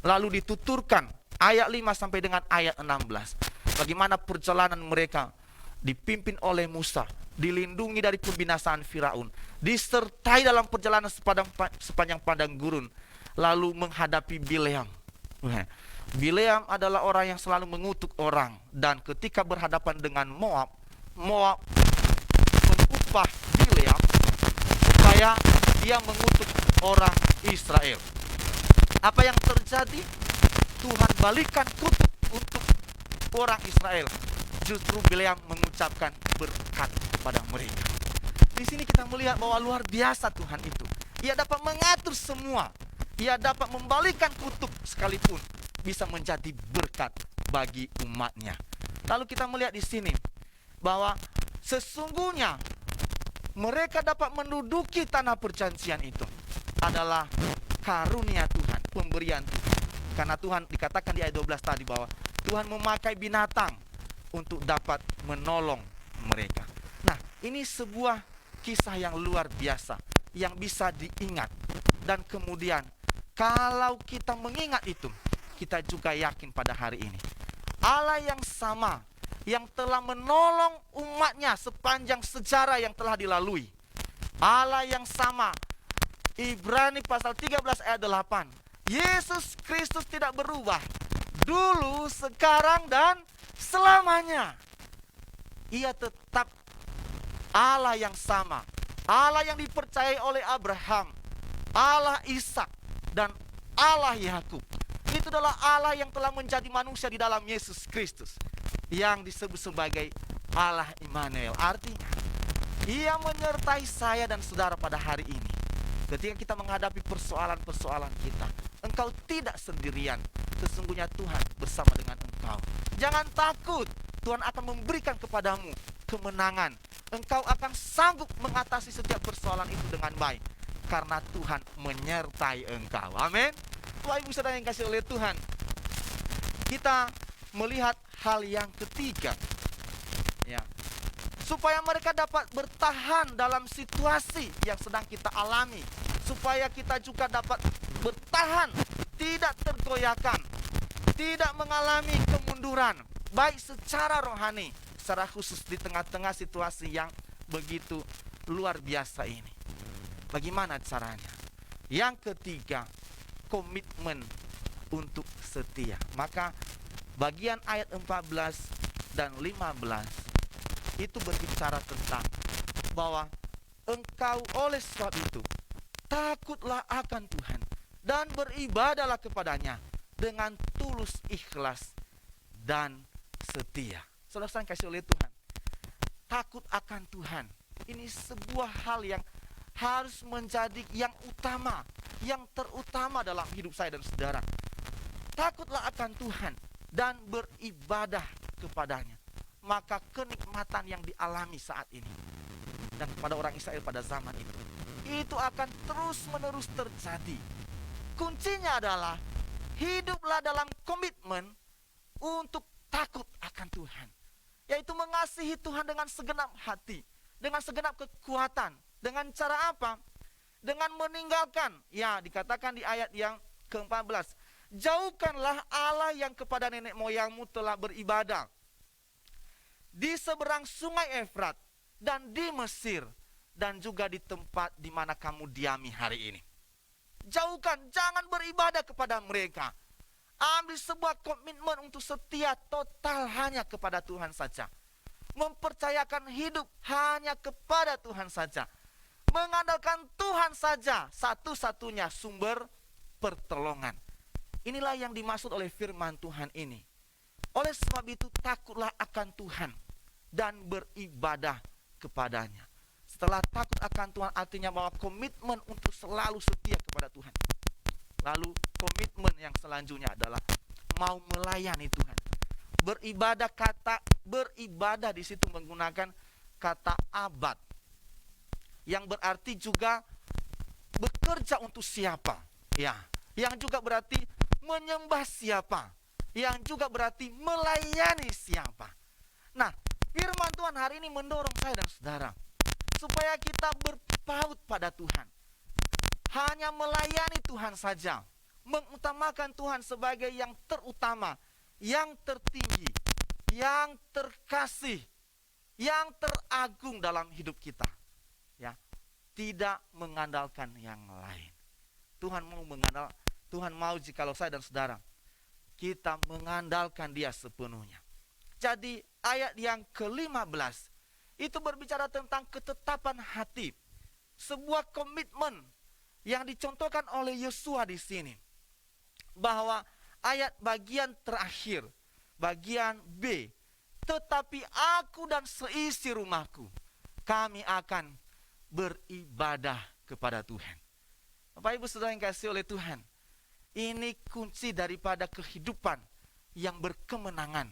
Lalu dituturkan ayat 5 sampai dengan ayat 16. Bagaimana perjalanan mereka dipimpin oleh Musa, dilindungi dari pembinasaan Firaun, disertai dalam perjalanan sepanjang padang gurun, lalu menghadapi Bileam. Bileam adalah orang yang selalu mengutuk orang, dan ketika berhadapan dengan Moab mengupah Bileam supaya dia mengutuk orang Israel. Apa yang terjadi? Tuhan balikan kutuk untuk orang Israel. Justru Bileam mengucapkan berkat pada mereka. Di sini kita melihat bahwa luar biasa Tuhan itu. Ia dapat mengatur semua. Ia dapat membalikan kutuk sekalipun bisa menjadi berkat bagi umatnya. Lalu kita melihat di sini bahwa sesungguhnya mereka dapat menduduki tanah perjanjian itu adalah karunia Tuhan, pemberian Tuhan. Karena Tuhan dikatakan di ayat 12 tadi bahwa Tuhan memakai binatang untuk dapat menolong mereka. Nah, ini sebuah kisah yang luar biasa yang bisa diingat. Dan kemudian kalau kita mengingat itu, kita juga yakin pada hari ini Allah yang sama yang telah menolong umatnya sepanjang sejarah yang telah dilalui, Allah yang sama, Ibrani pasal 13 ayat 8, Yesus Kristus tidak berubah, dulu, sekarang, dan selamanya. Ia tetap Allah yang sama, Allah yang dipercayai oleh Abraham, Allah Ishak, dan Allah Yakub. Itu adalah Allah yang telah menjadi manusia di dalam Yesus Kristus, yang disebut sebagai Allah Immanuel. Artinya, Ia menyertai saya dan saudara pada hari ini. Ketika kita menghadapi persoalan-persoalan kita, engkau tidak sendirian. Sesungguhnya Tuhan bersama dengan engkau. Jangan takut, Tuhan akan memberikan kepadamu kemenangan. Engkau akan sanggup mengatasi setiap persoalan itu dengan baik, karena Tuhan menyertai engkau. Amin. Bapak Ibu Saudara yang kasih oleh Tuhan, kita melihat hal yang ketiga, ya, supaya mereka dapat bertahan dalam situasi yang sedang kita alami, supaya kita juga dapat bertahan, tidak tergoyahkan, tidak mengalami kemunduran, baik secara rohani, secara khusus di tengah-tengah situasi yang begitu luar biasa ini. Bagaimana caranya? Yang ketiga, komitmen untuk setia. Maka bagian ayat 14 dan 15 itu berbicara tentang bahwa engkau oleh sebab itu takutlah akan Tuhan dan beribadahlah kepadanya dengan tulus ikhlas dan setia. Saudara kasih oleh Tuhan, takut akan Tuhan ini sebuah hal yang harus menjadi yang utama, yang terutama dalam hidup saya dan saudara. Takutlah akan Tuhan dan beribadah kepadanya, maka kenikmatan yang dialami saat ini dan kepada orang Israel pada zaman itu akan terus-menerus terjadi. Kuncinya adalah hiduplah dalam komitmen untuk takut akan Tuhan, yaitu mengasihi Tuhan dengan segenap hati, dengan segenap kekuatan. Dengan cara apa? Dengan meninggalkan, ya dikatakan di ayat yang ke-14, jauhkanlah Allah yang kepada nenek moyangmu telah beribadah di seberang sungai Efrat dan di Mesir, dan juga di tempat di mana kamu diami hari ini. Jauhkan, jangan beribadah kepada mereka. Ambil sebuah komitmen untuk setia total hanya kepada Tuhan saja. Mempercayakan hidup hanya kepada Tuhan saja. Mengandalkan Tuhan saja, satu-satunya sumber pertolongan. Inilah yang dimaksud oleh firman Tuhan ini. Oleh sebab itu takutlah akan Tuhan dan beribadah kepadanya. Setelah takut akan Tuhan artinya bahwa komitmen untuk selalu setia kepada Tuhan. Lalu komitmen yang selanjutnya adalah mau melayani Tuhan. Beribadah, kata beribadah di situ menggunakan kata abad, yang berarti juga bekerja untuk siapa, ya, yang juga berarti menyembah siapa, yang juga berarti melayani siapa. Nah, firman Tuhan hari ini mendorong saya dan saudara supaya kita berpaut pada Tuhan, hanya melayani Tuhan saja, mengutamakan Tuhan sebagai yang terutama, yang tertinggi, yang terkasih, yang teragung dalam hidup kita. Ya, tidak mengandalkan yang lain. Tuhan mau jikalau saya dan saudara kita mengandalkan Dia sepenuhnya. Jadi ayat yang ke-15 itu berbicara tentang ketetapan hati, sebuah komitmen yang dicontohkan oleh Yosua di sini. Bahwa ayat bagian terakhir, bagian B, tetapi aku dan seisi rumahku, kami akan beribadah kepada Tuhan. Bapak Ibu Saudara yang kasih oleh Tuhan, ini kunci daripada kehidupan yang berkemenangan,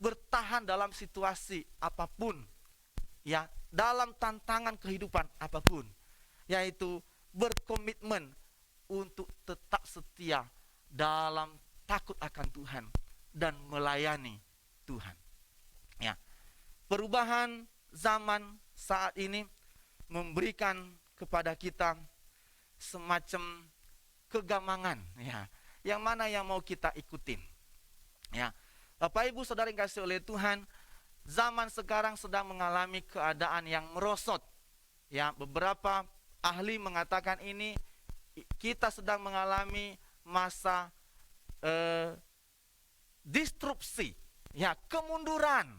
bertahan dalam situasi apapun, ya, dalam tantangan kehidupan apapun, yaitu berkomitmen untuk tetap setia dalam takut akan Tuhan dan melayani Tuhan. Ya, perubahan zaman saat ini memberikan kepada kita semacam kegamangan, ya, yang mana yang mau kita ikutin. Ya, Bapak Ibu Saudara yang kasih oleh Tuhan, zaman sekarang sedang mengalami keadaan yang merosot. Ya, beberapa ahli mengatakan ini kita sedang mengalami masa disrupsi, ya, kemunduran,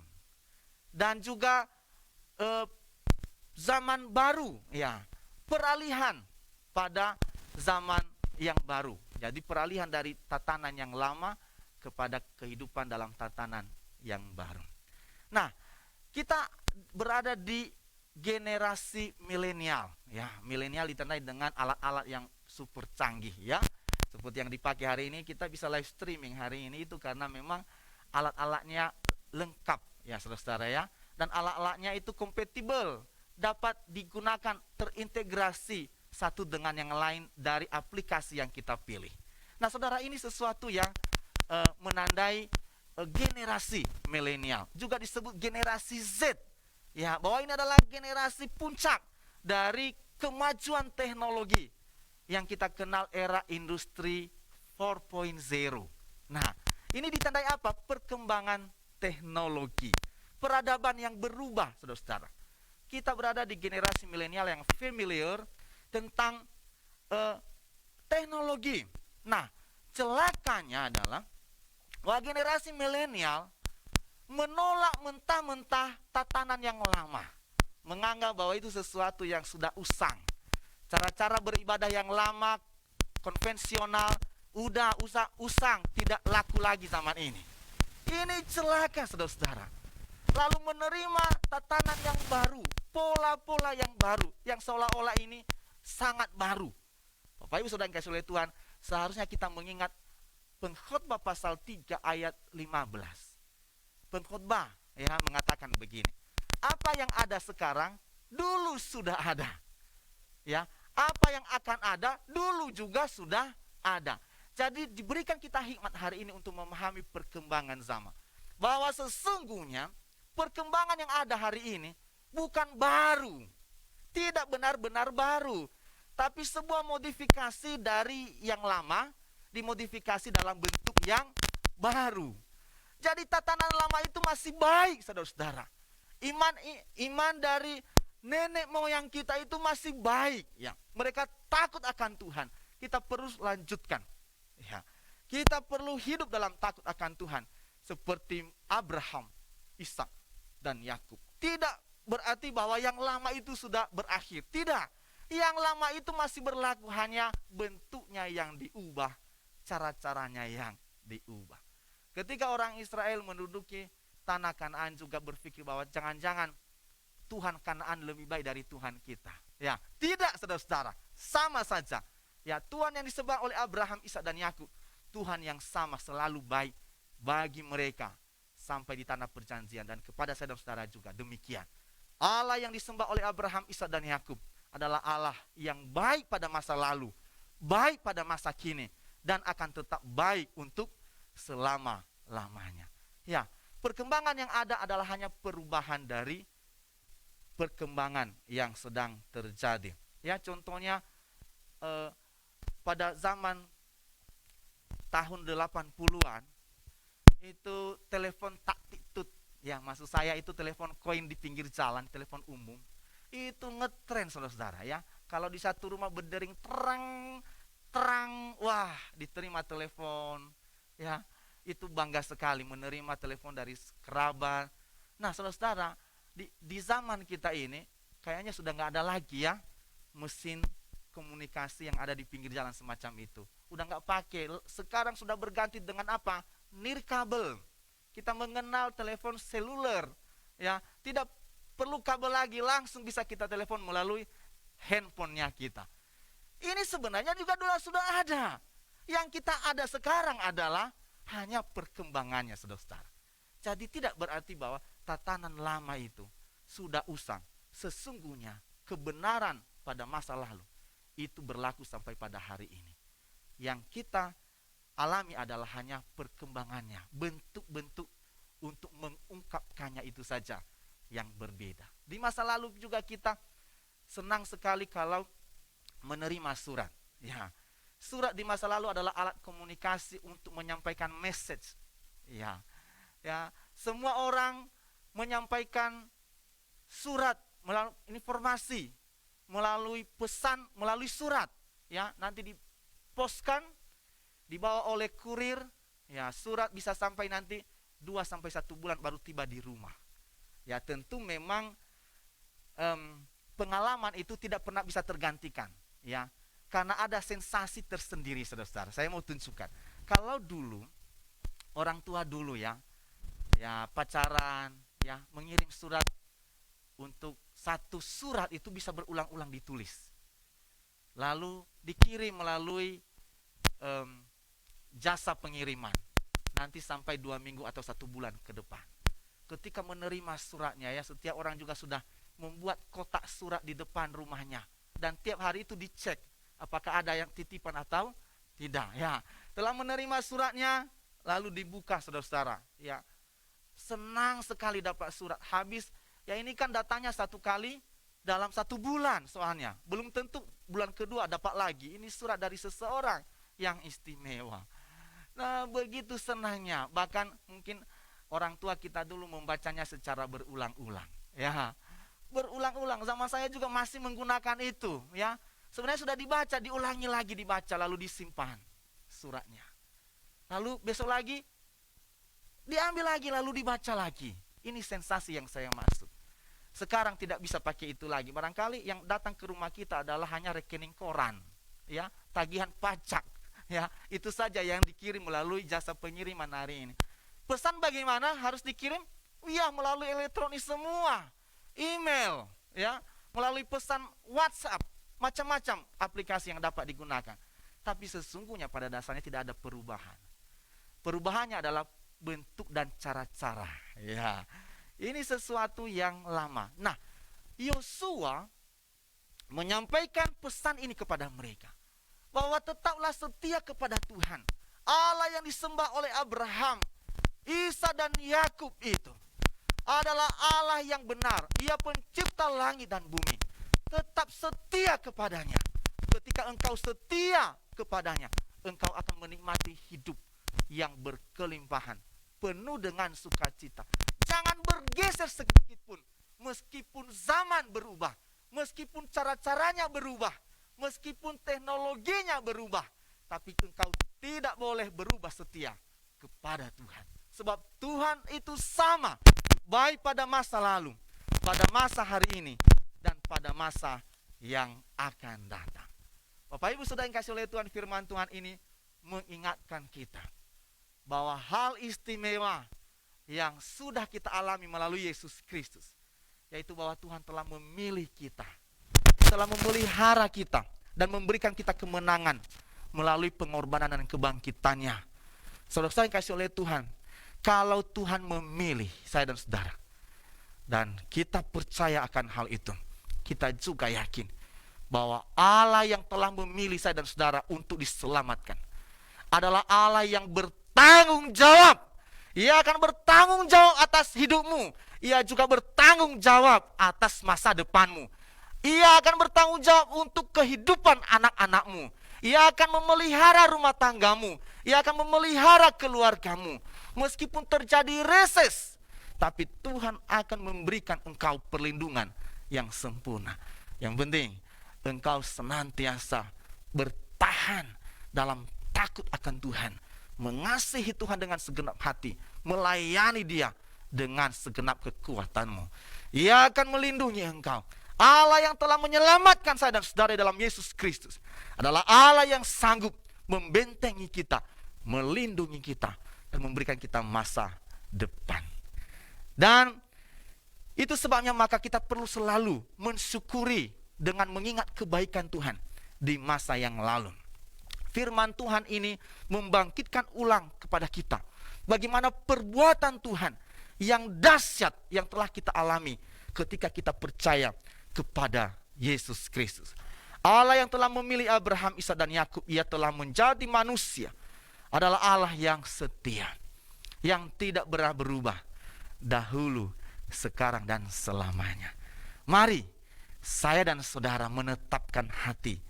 dan juga zaman baru, ya, peralihan pada zaman yang baru. Jadi peralihan dari tatanan yang lama kepada kehidupan dalam tatanan yang baru. Nah, kita berada di generasi milenial, ya. Milenial ditandai dengan alat-alat yang super canggih, ya. Seperti yang dipakai hari ini, kita bisa live streaming hari ini itu karena memang alat-alatnya lengkap, ya saudara-saudara, ya. Dan alat-alatnya itu kompatibel, dapat digunakan, terintegrasi satu dengan yang lain dari aplikasi yang kita pilih. Nah, saudara, ini sesuatu yang menandai generasi milenial, juga disebut generasi Z, ya, bahwa ini adalah generasi puncak dari kemajuan teknologi yang kita kenal era industri 4.0. Nah, ini ditandai apa? Perkembangan teknologi, peradaban yang berubah, saudara-saudara. Kita berada di generasi milenial yang familiar tentang teknologi. Nah, celakanya adalah bahwa generasi milenial menolak mentah-mentah tatanan yang lama, menganggap bahwa itu sesuatu yang sudah usang. Cara-cara beribadah yang lama, konvensional, udah usang, tidak laku lagi zaman ini. Ini celaka saudara-saudara. Lalu menerima tatanan yang baru, pola-pola yang baru, yang seolah-olah ini sangat baru. Bapak Ibu Saudara yang dikasihi oleh Tuhan, seharusnya kita mengingat Pengkhotbah pasal 3 ayat 15. Pengkhotbah ya mengatakan begini. Apa yang ada sekarang dulu sudah ada. Ya, apa yang akan ada dulu juga sudah ada. Jadi diberikan kita hikmat hari ini untuk memahami perkembangan zaman. Bahwa sesungguhnya perkembangan yang ada hari ini bukan baru. Tidak benar-benar baru. Tapi sebuah modifikasi dari yang lama, dimodifikasi dalam bentuk yang baru. Jadi tatanan lama itu masih baik, saudara-saudara. Iman dari nenek moyang kita itu masih baik. Ya. Mereka takut akan Tuhan. Kita perlu lanjutkan. Ya. Kita perlu hidup dalam takut akan Tuhan. Seperti Abraham, Ishak, dan Yakub. Tidak berarti bahwa yang lama itu sudah berakhir. Tidak. Yang lama itu masih berlaku, hanya bentuknya yang diubah, cara-caranya yang diubah. Ketika orang Israel menduduki tanah Kanaan juga berpikir bahwa jangan-jangan Tuhan Kanaan lebih baik dari Tuhan kita. Ya, tidak saudara-saudara, sama saja. Ya, Tuhan yang disembah oleh Abraham, Ishak, dan Yakub, Tuhan yang sama selalu baik bagi mereka sampai di tanah perjanjian, dan kepada saudara-saudara juga demikian. Allah yang disembah oleh Abraham, Ishak, dan Yakub adalah Allah yang baik pada masa lalu, baik pada masa kini, dan akan tetap baik untuk selama-lamanya. Ya, perkembangan yang ada adalah hanya perubahan dari perkembangan yang sedang terjadi. Ya, contohnya pada zaman tahun 80-an itu telepon tak titut. Ya, maksud saya itu telepon koin di pinggir jalan, telepon umum. Itu ngetren saudara-saudara ya. Kalau di satu rumah berdering terang, wah, diterima telepon. Ya, itu bangga sekali menerima telepon dari kerabat. Nah, saudara-saudara, di zaman kita ini kayaknya sudah nggak ada lagi ya mesin komunikasi yang ada di pinggir jalan semacam itu. Udah nggak pakai. Sekarang sudah berganti dengan apa? Nirkabel. Kita mengenal telepon seluler. Ya, tidak perlu kabel lagi, langsung bisa kita telepon melalui handphonenya kita. Ini sebenarnya juga sudah ada. Yang kita ada sekarang adalah hanya perkembangannya, saudara-saudara. Jadi tidak berarti bahwa tatanan lama itu sudah usang. Sesungguhnya kebenaran pada masa lalu itu berlaku sampai pada hari ini. Yang kita alami adalah hanya perkembangannya, bentuk-bentuk untuk mengungkapkannya itu saja yang berbeda. Di masa lalu juga kita senang sekali kalau menerima surat. Ya, surat di masa lalu adalah alat komunikasi untuk menyampaikan message. Ya, semua orang menyampaikan surat melalui informasi, melalui pesan, melalui surat. Ya, nanti diposkan, dibawa oleh kurir. Ya, surat bisa sampai nanti 2-1 bulan baru tiba di rumah. Ya, tentu memang pengalaman itu tidak pernah bisa tergantikan, ya, karena ada sensasi tersendiri, saudara-saudara. Saya mau tunjukkan. Kalau dulu orang tua dulu ya pacaran, ya, mengirim surat, untuk satu surat itu bisa berulang-ulang ditulis, lalu dikirim melalui jasa pengiriman, nanti sampai 2 minggu atau 1 bulan ke depan. Ketika menerima suratnya ya, setiap orang juga sudah membuat kotak surat di depan rumahnya, dan tiap hari itu dicek apakah ada yang titipan atau tidak. Ya, telah menerima suratnya lalu dibuka, saudara-saudara. Ya, senang sekali dapat surat. Habis ya, ini kan datanya 1 kali dalam 1 bulan soalnya. Belum tentu bulan kedua dapat lagi. Ini surat dari seseorang yang istimewa. Nah, begitu senangnya. Bahkan mungkin orang tua kita dulu membacanya secara berulang-ulang. Ya, berulang-ulang. Zaman saya juga masih menggunakan itu. Ya, sebenarnya sudah dibaca, diulangi lagi dibaca, lalu disimpan suratnya. Lalu besok lagi diambil lagi, lalu dibaca lagi. Ini sensasi yang saya maksud. Sekarang tidak bisa pakai itu lagi. Barangkali yang datang ke rumah kita adalah hanya rekening koran, ya, tagihan pajak, ya, itu saja yang dikirim melalui jasa pengiriman hari ini. Pesan bagaimana harus dikirim? Ya, melalui elektronik semua, email, ya, melalui pesan WhatsApp, macam-macam aplikasi yang dapat digunakan. Tapi sesungguhnya pada dasarnya tidak ada perubahan. Perubahannya adalah bentuk dan cara-cara. Ya, ini sesuatu yang lama. Nah, Yosua menyampaikan pesan ini kepada mereka, bahwa tetaplah setia kepada Tuhan. Allah yang disembah oleh Abraham, Ishak dan Yakub itu adalah Allah yang benar. Ia pencipta langit dan bumi. Tetap setia kepadanya. Ketika engkau setia kepadanya, engkau akan menikmati hidup yang berkelimpahan, penuh dengan sukacita. Jangan bergeser sedikit pun, meskipun zaman berubah, meskipun cara-caranya berubah, meskipun teknologinya berubah, tapi engkau tidak boleh berubah setia kepada Tuhan. Sebab Tuhan itu sama, baik pada masa lalu, pada masa hari ini, dan pada masa yang akan datang. Bapak Ibu Saudara yang kasih oleh Tuhan, firman Tuhan ini mengingatkan kita bahwa hal istimewa yang sudah kita alami melalui Yesus Kristus, yaitu bahwa Tuhan telah memilih kita, telah memelihara kita, dan memberikan kita kemenangan melalui pengorbanan dan kebangkitannya. Saudara-saudara yang kasih oleh Tuhan, kalau Tuhan memilih saya dan saudara, dan kita percaya akan hal itu, kita juga yakin bahwa Allah yang telah memilih saya dan saudara untuk diselamatkan adalah Allah yang bertanggung jawab. Ia akan bertanggung jawab atas hidupmu. Ia juga bertanggung jawab atas masa depanmu. Ia akan bertanggung jawab untuk kehidupan anak-anakmu. Ia akan memelihara rumah tanggamu. Ia akan memelihara keluargamu. Meskipun terjadi reses, tapi Tuhan akan memberikan engkau perlindungan yang sempurna. Yang penting, engkau senantiasa bertahan dalam takut akan Tuhan, mengasihi Tuhan dengan segenap hati, melayani Dia dengan segenap kekuatanmu. Ia akan melindungi engkau. Allah yang telah menyelamatkan saya dan saudara dalam Yesus Kristus adalah Allah yang sanggup membentengi kita, melindungi kita, dan memberikan kita masa depan. Dan itu sebabnya maka kita perlu selalu mensyukuri dengan mengingat kebaikan Tuhan di masa yang lalu. Firman Tuhan ini membangkitkan ulang kepada kita bagaimana perbuatan Tuhan yang dahsyat yang telah kita alami ketika kita percaya kepada Yesus Kristus. Allah yang telah memilih Abraham, Ishak dan Yakub, Ia telah menjadi manusia, adalah Allah yang setia, yang tidak pernah berubah, dahulu, sekarang, dan selamanya. Mari saya dan saudara menetapkan hati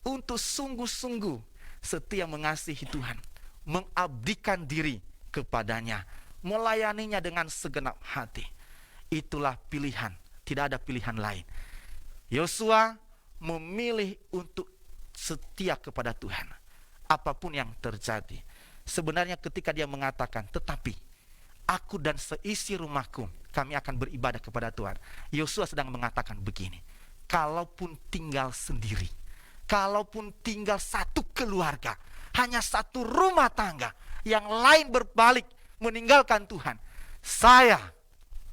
untuk sungguh-sungguh setia mengasihi Tuhan, mengabdikan diri kepadanya, melayaninya dengan segenap hati. Itulah pilihan, tidak ada pilihan lain. Yosua memilih untuk setia kepada Tuhan apapun yang terjadi. Sebenarnya ketika dia mengatakan, tetapi aku dan seisi rumahku kami akan beribadah kepada Tuhan, Yosua sedang mengatakan begini, kalaupun tinggal sendiri, kalaupun tinggal satu keluarga, hanya satu rumah tangga, yang lain berbalik meninggalkan Tuhan, saya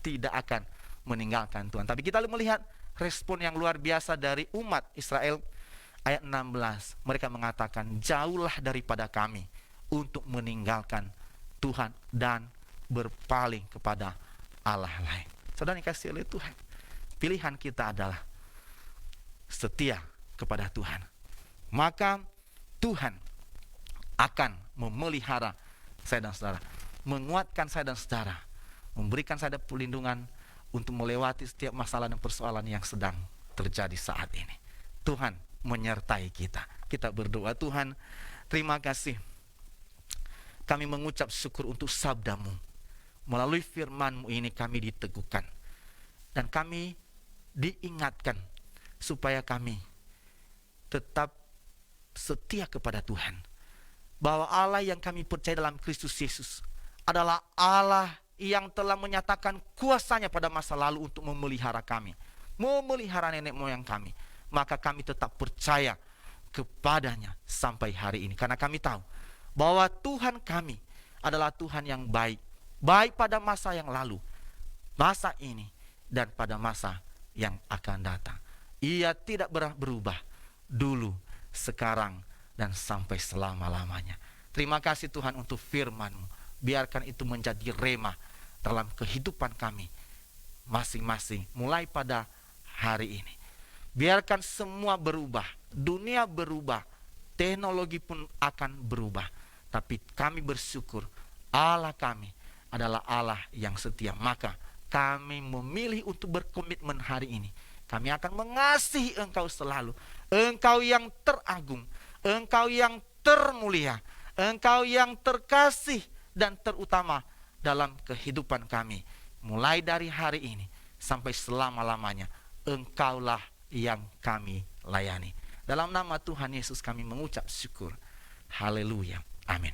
tidak akan meninggalkan Tuhan. Tapi kita melihat respon yang luar biasa dari umat Israel. Ayat 16, mereka mengatakan, jauhlah daripada kami untuk meninggalkan Tuhan dan berpaling kepada Allah lain. Saudara yang kasih oleh Tuhan, pilihan kita adalah setia kepada Tuhan. Maka Tuhan akan memelihara saya dan saudara, menguatkan saya dan saudara, memberikan saya perlindungan untuk melewati setiap masalah dan persoalan yang sedang terjadi saat ini. Tuhan menyertai kita. Kita berdoa, Tuhan, terima kasih. Kami mengucap syukur untuk sabda-Mu. Melalui firman-Mu ini kami diteguhkan. Dan kami diingatkan supaya kami tetap setia kepada Tuhan. Bahwa Allah yang kami percaya dalam Kristus Yesus adalah Allah yang telah menyatakan kuasanya pada masa lalu untuk memelihara kami, memelihara nenek moyang kami. Maka kami tetap percaya kepadanya sampai hari ini. Karena kami tahu bahwa Tuhan kami adalah Tuhan yang baik, baik pada masa yang lalu, masa ini, dan pada masa yang akan datang. Ia tidak berubah dulu, sekarang, dan sampai selama-lamanya. Terima kasih Tuhan untuk firman-Mu. Biarkan itu menjadi rema dalam kehidupan kami masing-masing mulai pada hari ini. Biarkan semua berubah, dunia berubah, teknologi pun akan berubah. Tapi kami bersyukur Allah kami adalah Allah yang setia. Maka kami memilih untuk berkomitmen hari ini. Kami akan mengasihi Engkau selalu. Engkau yang teragung, Engkau yang termulia, Engkau yang terkasih dan terutama dalam kehidupan kami. Mulai dari hari ini sampai selama-lamanya, Engkaulah yang kami layani. Dalam nama Tuhan Yesus kami mengucap syukur. Haleluya. Amin.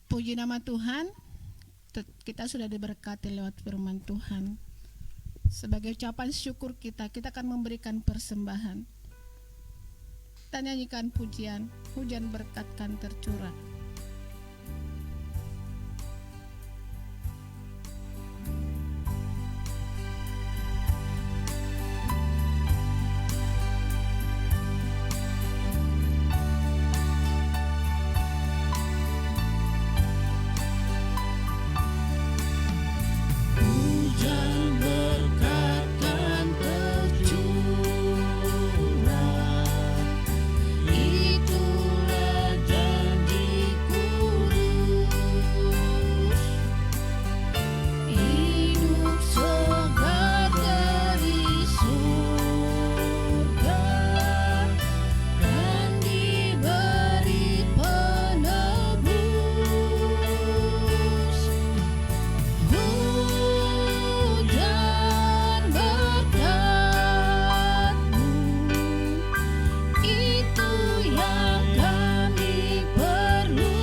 Puji nama Tuhan, kita sudah diberkati lewat firman Tuhan. Sebagai ucapan syukur kita akan memberikan persembahan. Kita nyanyikan pujian, hujan berkat kan tercurah. Hujan berkat kan tercurah, itulah janji kudus. Hidup segar dari surga dan diberi penebus. Hujan berkat-Mu, itu yang kami perlu.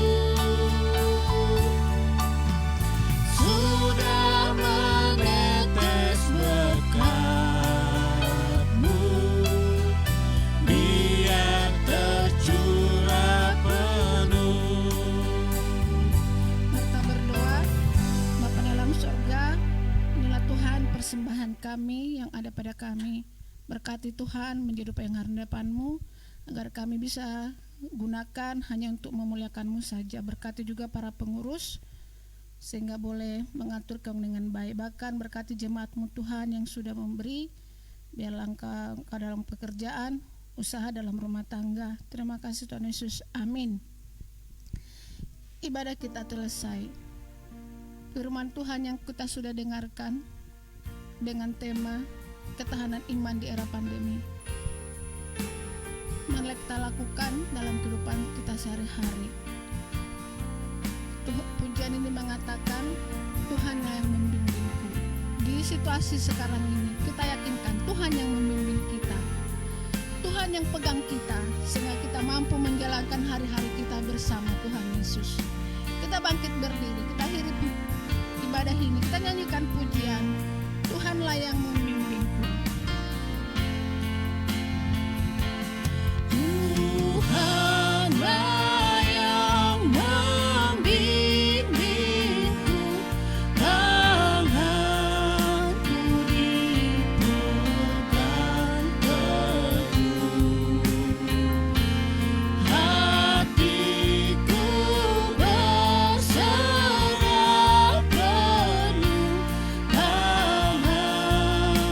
Sudah menetes berkat-Mu, biar tercurah penuh. Mari kita berdoa. Bapa dalam surga, inilah Tuhan persembahan kami yang ada pada kami. Berkati Tuhan menjadi yang hadapan-Mu, agar kami bisa gunakan hanya untuk memuliakan-Mu saja. Berkati juga para pengurus, sehingga boleh mengatur kami dengan baik. Bahkan berkati jemaat-Mu Tuhan yang sudah memberi, biar langkah dalam pekerjaan, usaha dalam rumah tangga. Terima kasih Tuhan Yesus, amin. Ibadah kita selesai. Firman Tuhan yang kita sudah dengarkan dengan tema ketahanan iman di era pandemi, mari kita lakukan dalam kehidupan kita sehari-hari. Pujian ini mengatakan, Tuhanlah yang membimbingku. Di situasi sekarang ini kita yakinkan Tuhan yang membimbing kita, Tuhan yang pegang kita, sehingga kita mampu menjalankan hari-hari kita bersama Tuhan Yesus. Kita bangkit berdiri, kita hidup ibadah ini, kita nyanyikan pujian, Tuhanlah yang membimbingku. Tuhanlah yang membimbingku, tanganku dipegang teguh, hatiku berserah penuh, tanganku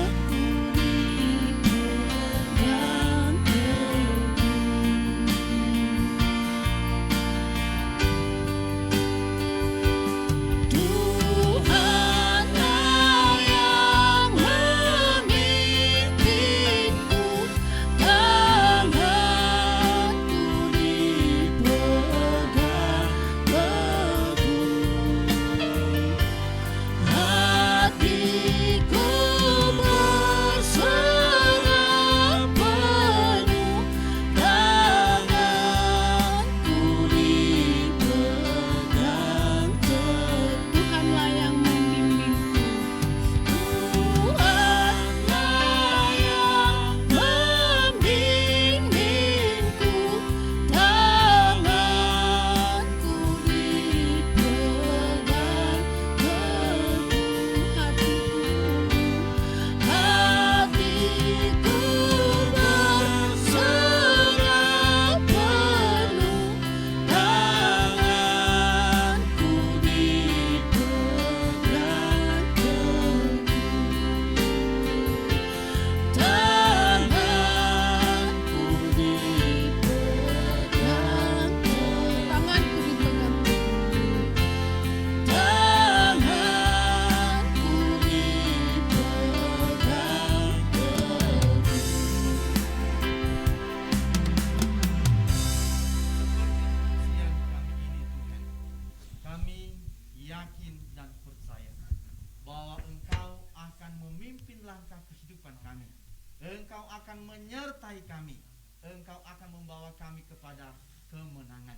Engkau akan menyertai kami. Engkau akan membawa kami kepada kemenangan.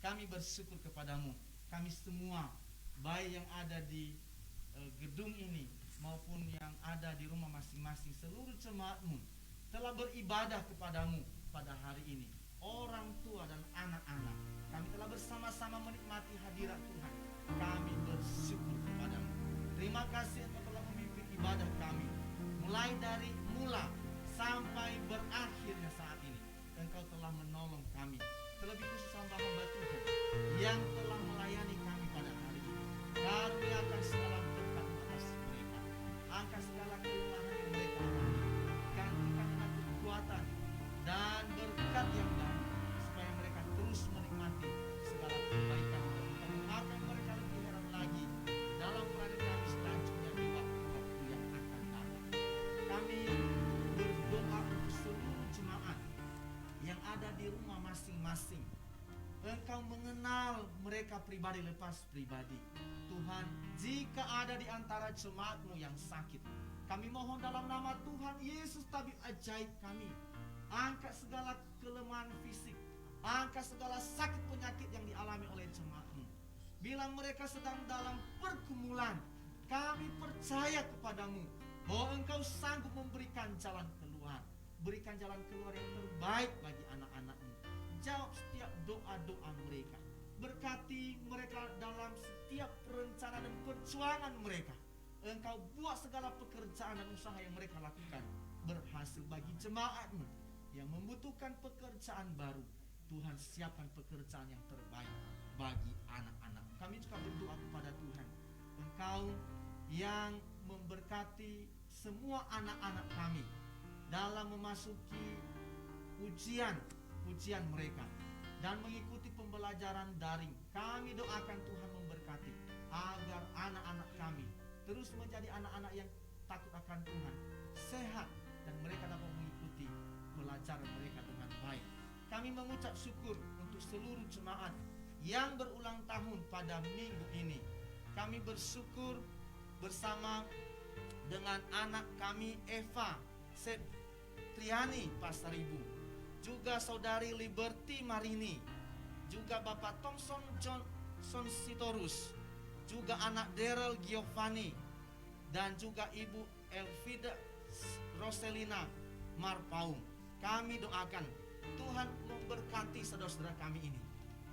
Kami bersyukur kepadamu. Kami semua, baik yang ada di gedung ini maupun yang ada di rumah masing-masing, seluruh jemaatmu telah beribadah kepadamu pada hari ini. Orang tua dan anak-anak, kami telah bersama-sama menikmati hadirat Tuhan. Kami bersyukur kepadamu. Terima kasih Engkau telah memimpin ibadah kami, mulai dari mula sampai berakhirnya saat ini. Engkau telah menolong kami, terlebih khusus hamba-hamba Tuhan yang telah melayani kami pada hari ini. Karuniakan segala berkat atas mereka, angkat segala kelemahan yang mereka alami, gantikan dengan kekuatan dan berkat yang baru, supaya mereka terus menikmati segala kebaikan dan akan mereka lebih heran lagi dalam peran kami selanjutnya di waktu-waktu yang akan datang. Kami berdoa untuk seluruh jemaat yang ada di rumah masing-masing. Engkau mengenal mereka pribadi lepas pribadi. Tuhan, jika ada di antara jemaatmu yang sakit, kami mohon dalam nama Tuhan Yesus tabib ajaib kami, angkat segala kelemahan fisik, angkat segala sakit penyakit yang dialami oleh jemaatmu. Bila mereka sedang dalam pergumulan, kami percaya kepadamu bahwa Engkau sanggup memberikan jalan keluar. Berikan jalan keluar yang terbaik bagi anak-anak-Mu. Jawab setiap doa-doa mereka. Berkati mereka dalam setiap perencanaan dan perjuangan mereka. Engkau buat segala pekerjaan dan usaha yang mereka lakukan berhasil bagi jemaat-Mu yang membutuhkan pekerjaan baru. Tuhan, siapkan pekerjaan yang terbaik bagi anak-anak. Kami juga berdoa kepada Tuhan, Engkau yang memberkati semua anak-anak kami dalam memasuki ujian mereka dan mengikuti pembelajaran daring. Kami doakan Tuhan memberkati agar anak-anak kami terus menjadi anak-anak yang takut akan Tuhan, sehat, dan mereka dapat mengikuti pelajaran mereka dengan baik. Kami mengucap syukur untuk seluruh jemaat yang berulang tahun pada minggu ini. Kami bersyukur bersama dengan anak kami Eva Triani Pasaribu, juga saudari Liberty Marini, juga Bapak Thompson Johnson Sitorus, juga anak Daryl Giovanni, dan juga Ibu Elvida Roselina Marpaung. Kami doakan Tuhan memberkati saudara-saudara kami ini.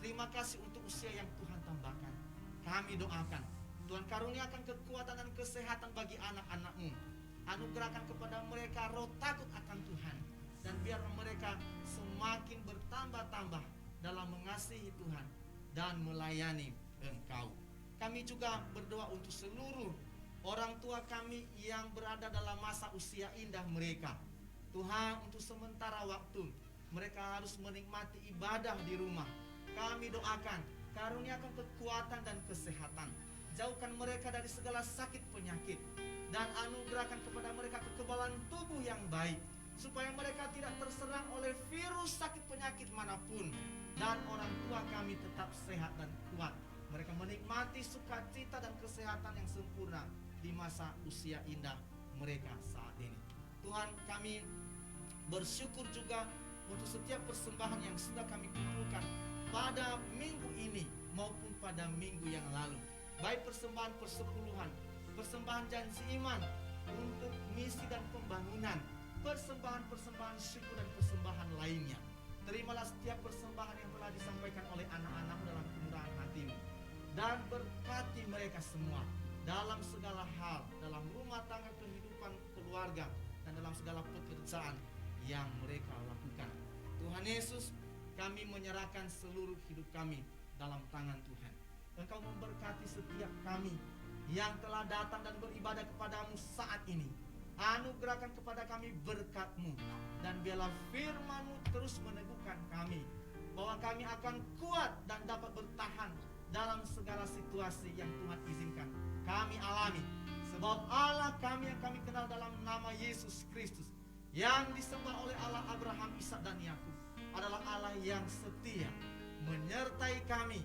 Terima kasih untuk usia yang Tuhan tambahkan. Kami doakan Tuhan karuniakan kekuatan dan kesehatan bagi anak-anak-Mu. Anugerahkan kepada mereka roh takut akan Tuhan, dan biar mereka semakin bertambah-tambah dalam mengasihi Tuhan dan melayani Engkau. Kami juga berdoa untuk seluruh orang tua kami yang berada dalam masa usia indah mereka. Tuhan, untuk sementara waktu mereka harus menikmati ibadah di rumah. Kami doakan karuniakan kekuatan dan kesehatan. Jauhkan mereka dari segala sakit penyakit, dan anugerahkan kepada mereka kekebalan tubuh yang baik, supaya mereka tidak terserang oleh virus sakit penyakit manapun. Dan orang tua kami tetap sehat dan kuat. Mereka menikmati sukacita dan kesehatan yang sempurna di masa usia indah mereka saat ini. Tuhan, kami bersyukur juga untuk setiap persembahan yang sudah kami kumpulkan pada minggu ini maupun pada minggu yang lalu. Baik persembahan persepuluhan, persembahan janji iman untuk misi dan pembangunan, persembahan-persembahan syukur dan persembahan lainnya. Terimalah setiap persembahan yang telah disampaikan oleh anak-anak dalam kemurahan hati-Mu, dan berkati mereka semua dalam segala hal, dalam rumah tangga, kehidupan keluarga, dan dalam segala pekerjaan yang mereka lakukan. Tuhan Yesus, kami menyerahkan seluruh hidup kami dalam tangan Tuhan. Engkau memberkati setiap kami yang telah datang dan beribadah kepadamu saat ini. Anugerahkan kepada kami berkat-Mu, dan biarlah firman-Mu terus meneguhkan kami, bahwa kami akan kuat dan dapat bertahan dalam segala situasi yang Tuhan izinkan kami alami. Sebab Allah kami yang kami kenal dalam nama Yesus Kristus, yang disembah oleh Allah Abraham, Ishak, dan Yakub, adalah Allah yang setia, menyertai kami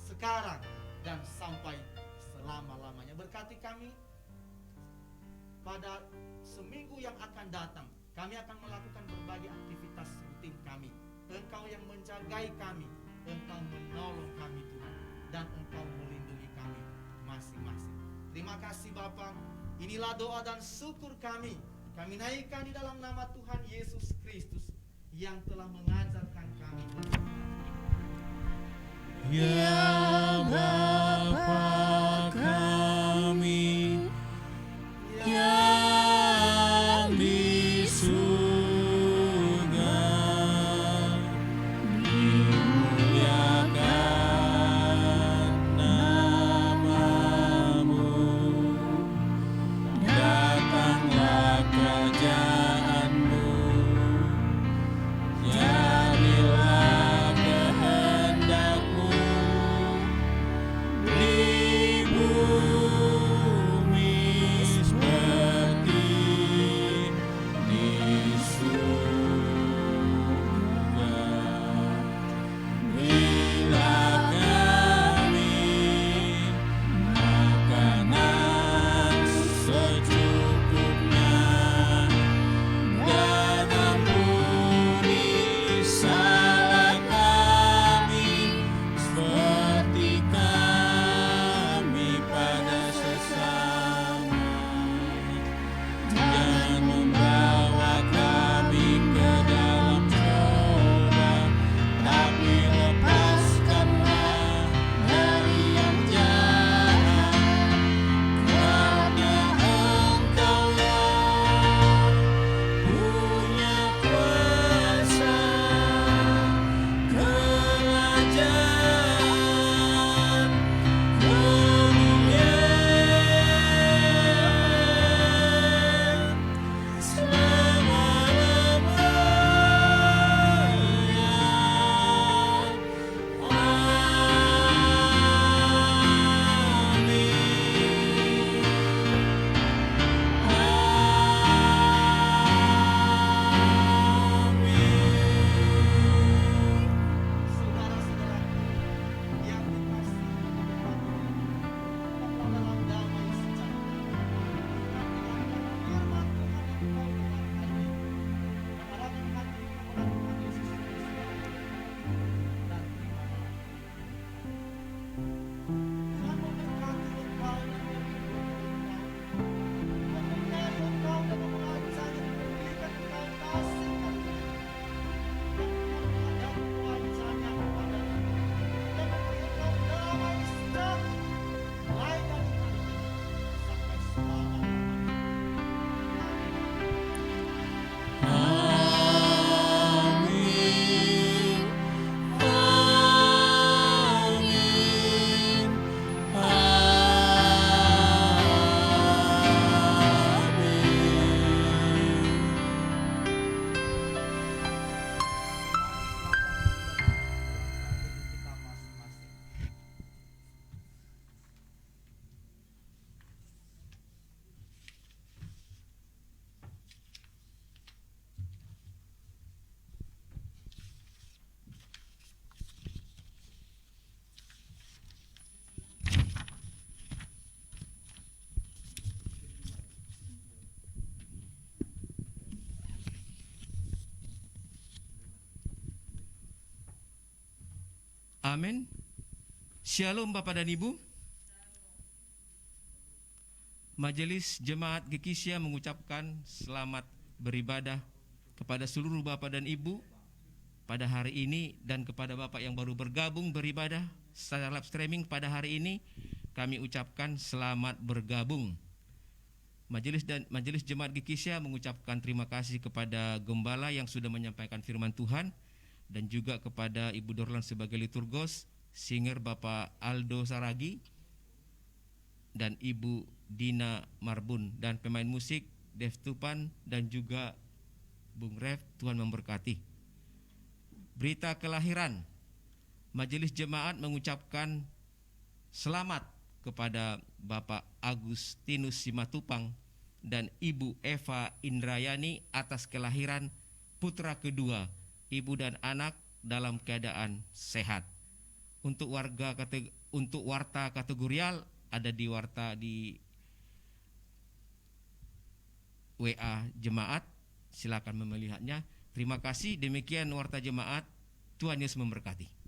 sekarang dan sampai selama-lamanya. Berkati kami pada seminggu yang akan datang, Kami akan melakukan berbagai aktivitas rutin kami. Engkau yang menjagai kami, Engkau menolong kami Tuhan, dan Engkau melindungi kami masing-masing. Terima kasih Bapa. Inilah doa dan syukur kami. Kami naikkan di dalam nama Tuhan Yesus Kristus yang telah mengajarkan kami. Ya Bapa kami yang di surga, dimuliakan namamu, datanglah kerajaanmu, jadilah kehendakmu di bumi seperti di surga. Berilah kami makanan secukupnya, dan ampuni salah kami seperti kami pada sesama. Jangan membawa kami ke dalam coba, tapi lepaskanlah dari yang jahat. Karena Engkaulah punya kuasa, kerajaan, kemuliaan selama-lamanya. Saudara-saudaraku yang dikasihi Tuhan, tetaplah dalam damai sejahtera. Kita dengarkan firman Tuhan yang kau dengarkan ini, yang ada di hati kepada Tuhan Yesus Kristus. Dan terimalah. Tuhan memberkati engkau dan melindungi engkau. Tuhan menyertai engkau dan mengajari, memberikan engkau kasih karunia. Dan Tuhan menghadap wajahnya kepadamu dan memberi engkau damai sejahtera mulai dari hari ini sampai selama-lamanya. Amin. Amin. Kita masing-masing. Amin. Shalom Bapak dan Ibu. Majelis Jemaat Gekisya mengucapkan selamat beribadah kepada seluruh Bapak dan Ibu pada hari ini, dan kepada Bapak yang baru bergabung beribadah secara live streaming pada hari ini, kami ucapkan selamat bergabung. Majelis Jemaat Gekisya mengucapkan terima kasih kepada Gembala yang sudah menyampaikan firman Tuhan, dan juga kepada Ibu Dorlan sebagai liturgos, singer Bapak Aldo Saragi, dan Ibu Dina Marbun, dan pemain musik Dev Tupan dan juga Bung Rev. Tuhan memberkati. Berita kelahiran. Majelis Jemaat mengucapkan selamat kepada Bapak Agustinus Simatupang dan Ibu Eva Indrayani atas kelahiran putra kedua, ibu dan anak dalam keadaan sehat. Untuk warta kategorial ada di warta di WA Jemaat, silakan melihatnya. Terima kasih. Demikian warta jemaat. Tuhan Yesus memberkati.